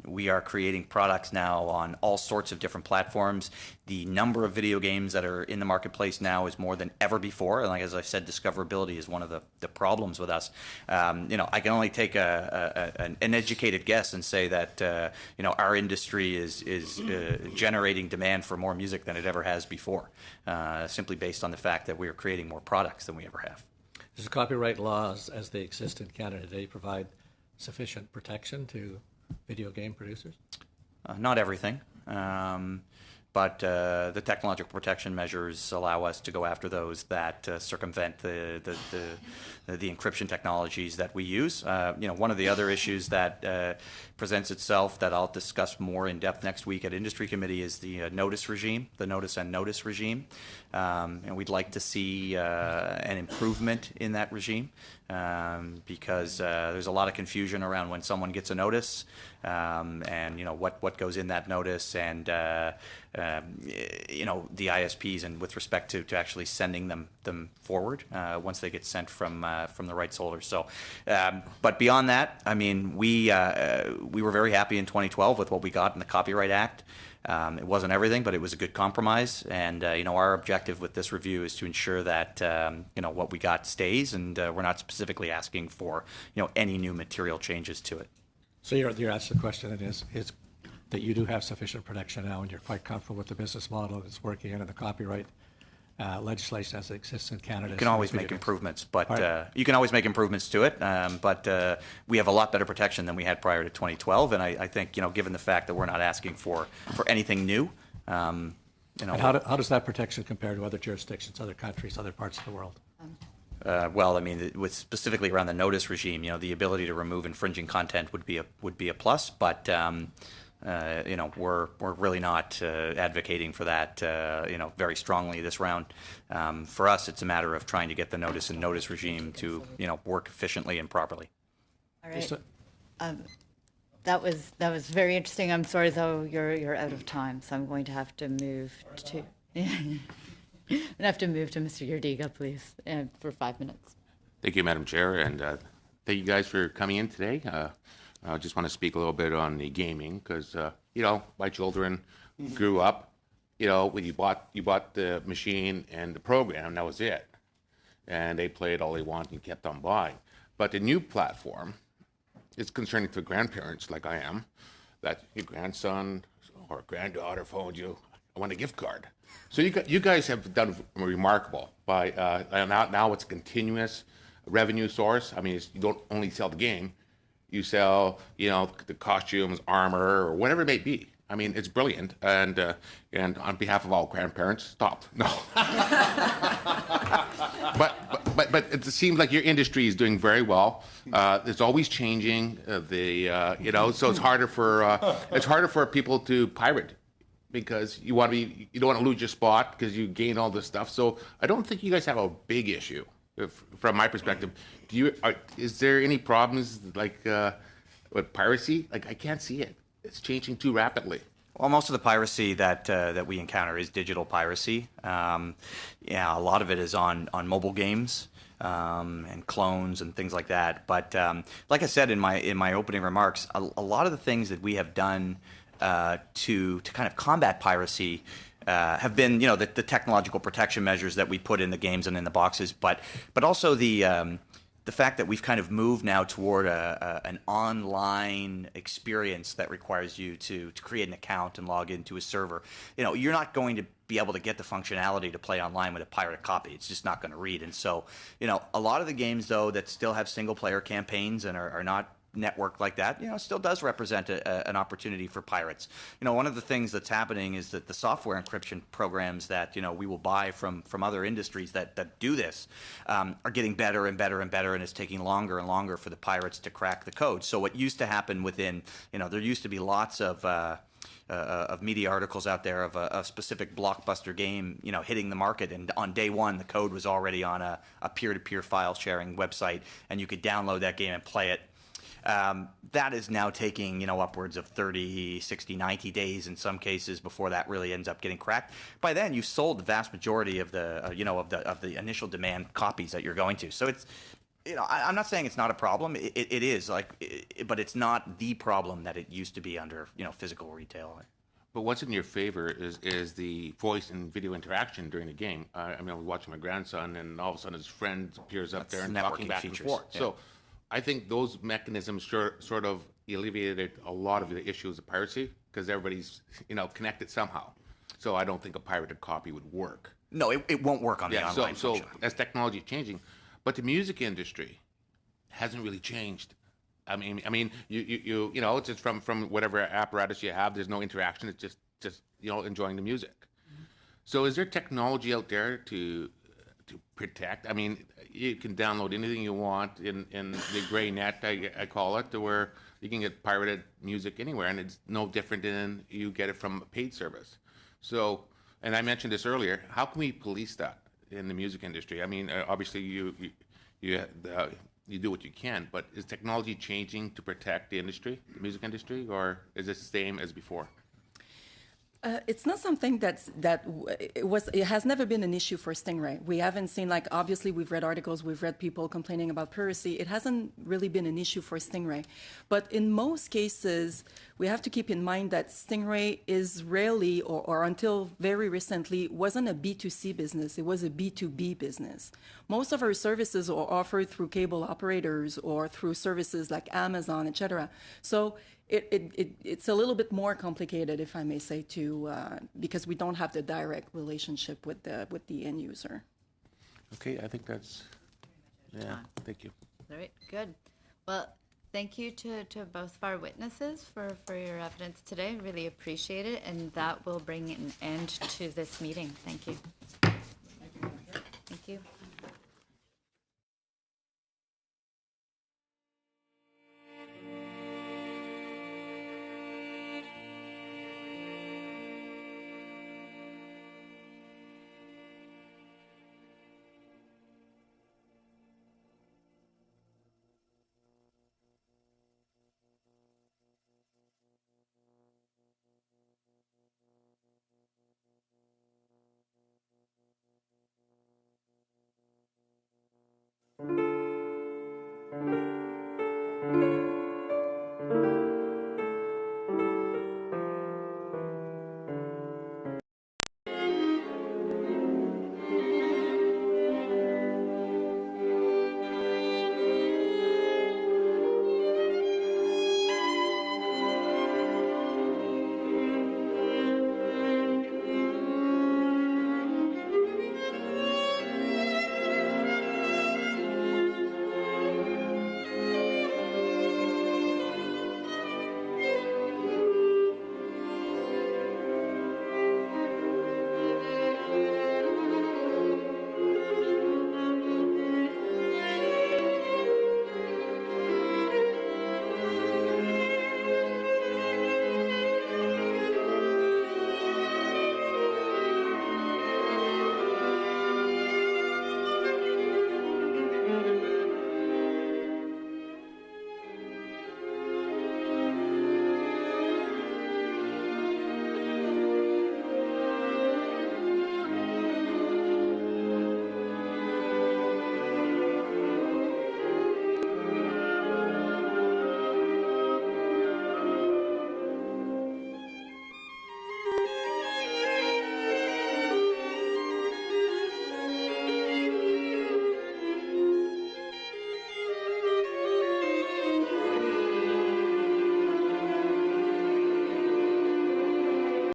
We are creating products now on all sorts of different platforms. The number of video games that are in the marketplace now is more than ever before. And as I said, discoverability is one of the problems with us. I can only take an educated guess and say that our industry is generating demand for more music than it ever has before, simply based on the fact that we are creating more products than we ever have. Does copyright laws as they exist in Canada today provide sufficient protection to video game producers? Not everything. But the technological protection measures allow us to go after those that circumvent the encryption technologies that we use. One of the other issues that presents itself that I'll discuss more in depth next week at Industry Committee is the notice regime, the notice and notice regime. And we'd like to see an improvement in that regime because there's a lot of confusion around when someone gets a notice and what goes in that notice and the ISPs and with respect to actually sending them forward once they get sent from the rights holder. So, but beyond that, I mean, we were very happy in 2012 with what we got in the Copyright Act. It wasn't everything, but it was a good compromise. And our objective with this review is to ensure that what we got stays, and we're not specifically asking for any new material changes to it. So your answer to the question is that you do have sufficient protection now, and you're quite comfortable with the business model that's working under the copyright legislation as it exists in Canada. You can always make improvements, but you can always make improvements to it. But we have a lot better protection than we had prior to 2012, and I think given the fact that we're not asking for anything new. And how does that protection compare to other jurisdictions, other countries, other parts of the world? Well, I mean, with specifically around the notice regime, the ability to remove infringing content would be a plus, but We're really not advocating for that, very strongly this round. For us, it's a matter of trying to get the notice and notice regime to, work efficiently and properly. All right. That was very interesting. I'm sorry though you're out of time, so I'm going to have to move to Mr. Yerdiga, please, for 5 minutes. Thank you, Madam Chair, and thank you guys for coming in today. I just want to speak a little bit on the gaming because my children grew up. When you bought the machine and the program, that was it, and they played all they wanted and kept on buying. But the new platform, it's concerning to grandparents like I am, that your grandson or granddaughter phoned you, I want a gift card. So you guys have done remarkable by now it's a continuous revenue source. I mean, you don't only sell the game, you sell the costumes, armor, or whatever it may be. I mean, it's brilliant, and on behalf of all grandparents, stop. No. But it seems like your industry is doing very well. It's always changing. So it's harder for people to pirate because you don't want to lose your spot because you gain all this stuff. So I don't think you guys have a big issue, from my perspective. Is there any problems with piracy? I can't see it. It's changing too rapidly. Well, most of the piracy that we encounter is digital piracy. A lot of it is on mobile games and clones and things like that. But like I said in my opening remarks, a lot of the things that we have done to kind of combat piracy have been, the technological protection measures that we put in the games and in the boxes, but also the fact that we've kind of moved now toward an online experience that requires you to create an account and log into a server. You're not going to be able to get the functionality to play online with a pirated copy. It's just not going to read. And so, a lot of the games, though, that still have single-player campaigns and are not network like that, still does represent an opportunity for pirates. One of the things that's happening is that the software encryption programs that we will buy from other industries that do this are getting better and better and better, and it's taking longer and longer for the pirates to crack the code. So what used to happen within, there used to be lots of media articles out there of a specific blockbuster game, hitting the market, and on day one the code was already on a peer-to-peer file sharing website, and you could download that game and play it. That is now taking, upwards of 30, 60, 90 days in some cases before that really ends up getting cracked. By then, you've sold the vast majority of the, of the initial demand copies that you're going to. So it's, I'm not saying it's not a problem. It is, but it's not the problem that it used to be under, physical retail. But what's in your favor is the voice and video interaction during the game. I was watching my grandson, and all of a sudden his friend appears up there and talking back and forth. Yeah. So I think those mechanisms sort of alleviated a lot of the issues of piracy because everybody's connected somehow. So I don't think a pirated copy would work. No, it won't work on the online function. So as technology is changing, but the music industry hasn't really changed. I mean, it's just from whatever apparatus you have. There's no interaction. It's just enjoying the music. Mm-hmm. So is there technology out there to protect? I mean, you can download anything you want in the gray net, I call it, to where you can get pirated music anywhere, and it's no different than you get it from a paid service. So, and I mentioned this earlier, how can we police that in the music industry? I mean, obviously you do what you can, but is technology changing to protect the industry, the music industry, or is it the same as before? It's not something it has never been an issue for Stingray. We haven't seen, obviously we've read articles, we've read people complaining about piracy. It hasn't really been an issue for Stingray. But in most cases, we have to keep in mind that Stingray is rarely, or until very recently, wasn't a B2C business. It was a B2B business. Most of our services are offered through cable operators or through services like Amazon, etc. So it's a little bit more complicated, if I may say, because we don't have the direct relationship with the end user. Okay, I think that's, thank you. All right, good. Well, thank you to both of our witnesses for your evidence today. Really appreciate it, and that will bring an end to this meeting. Thank you. Thank you.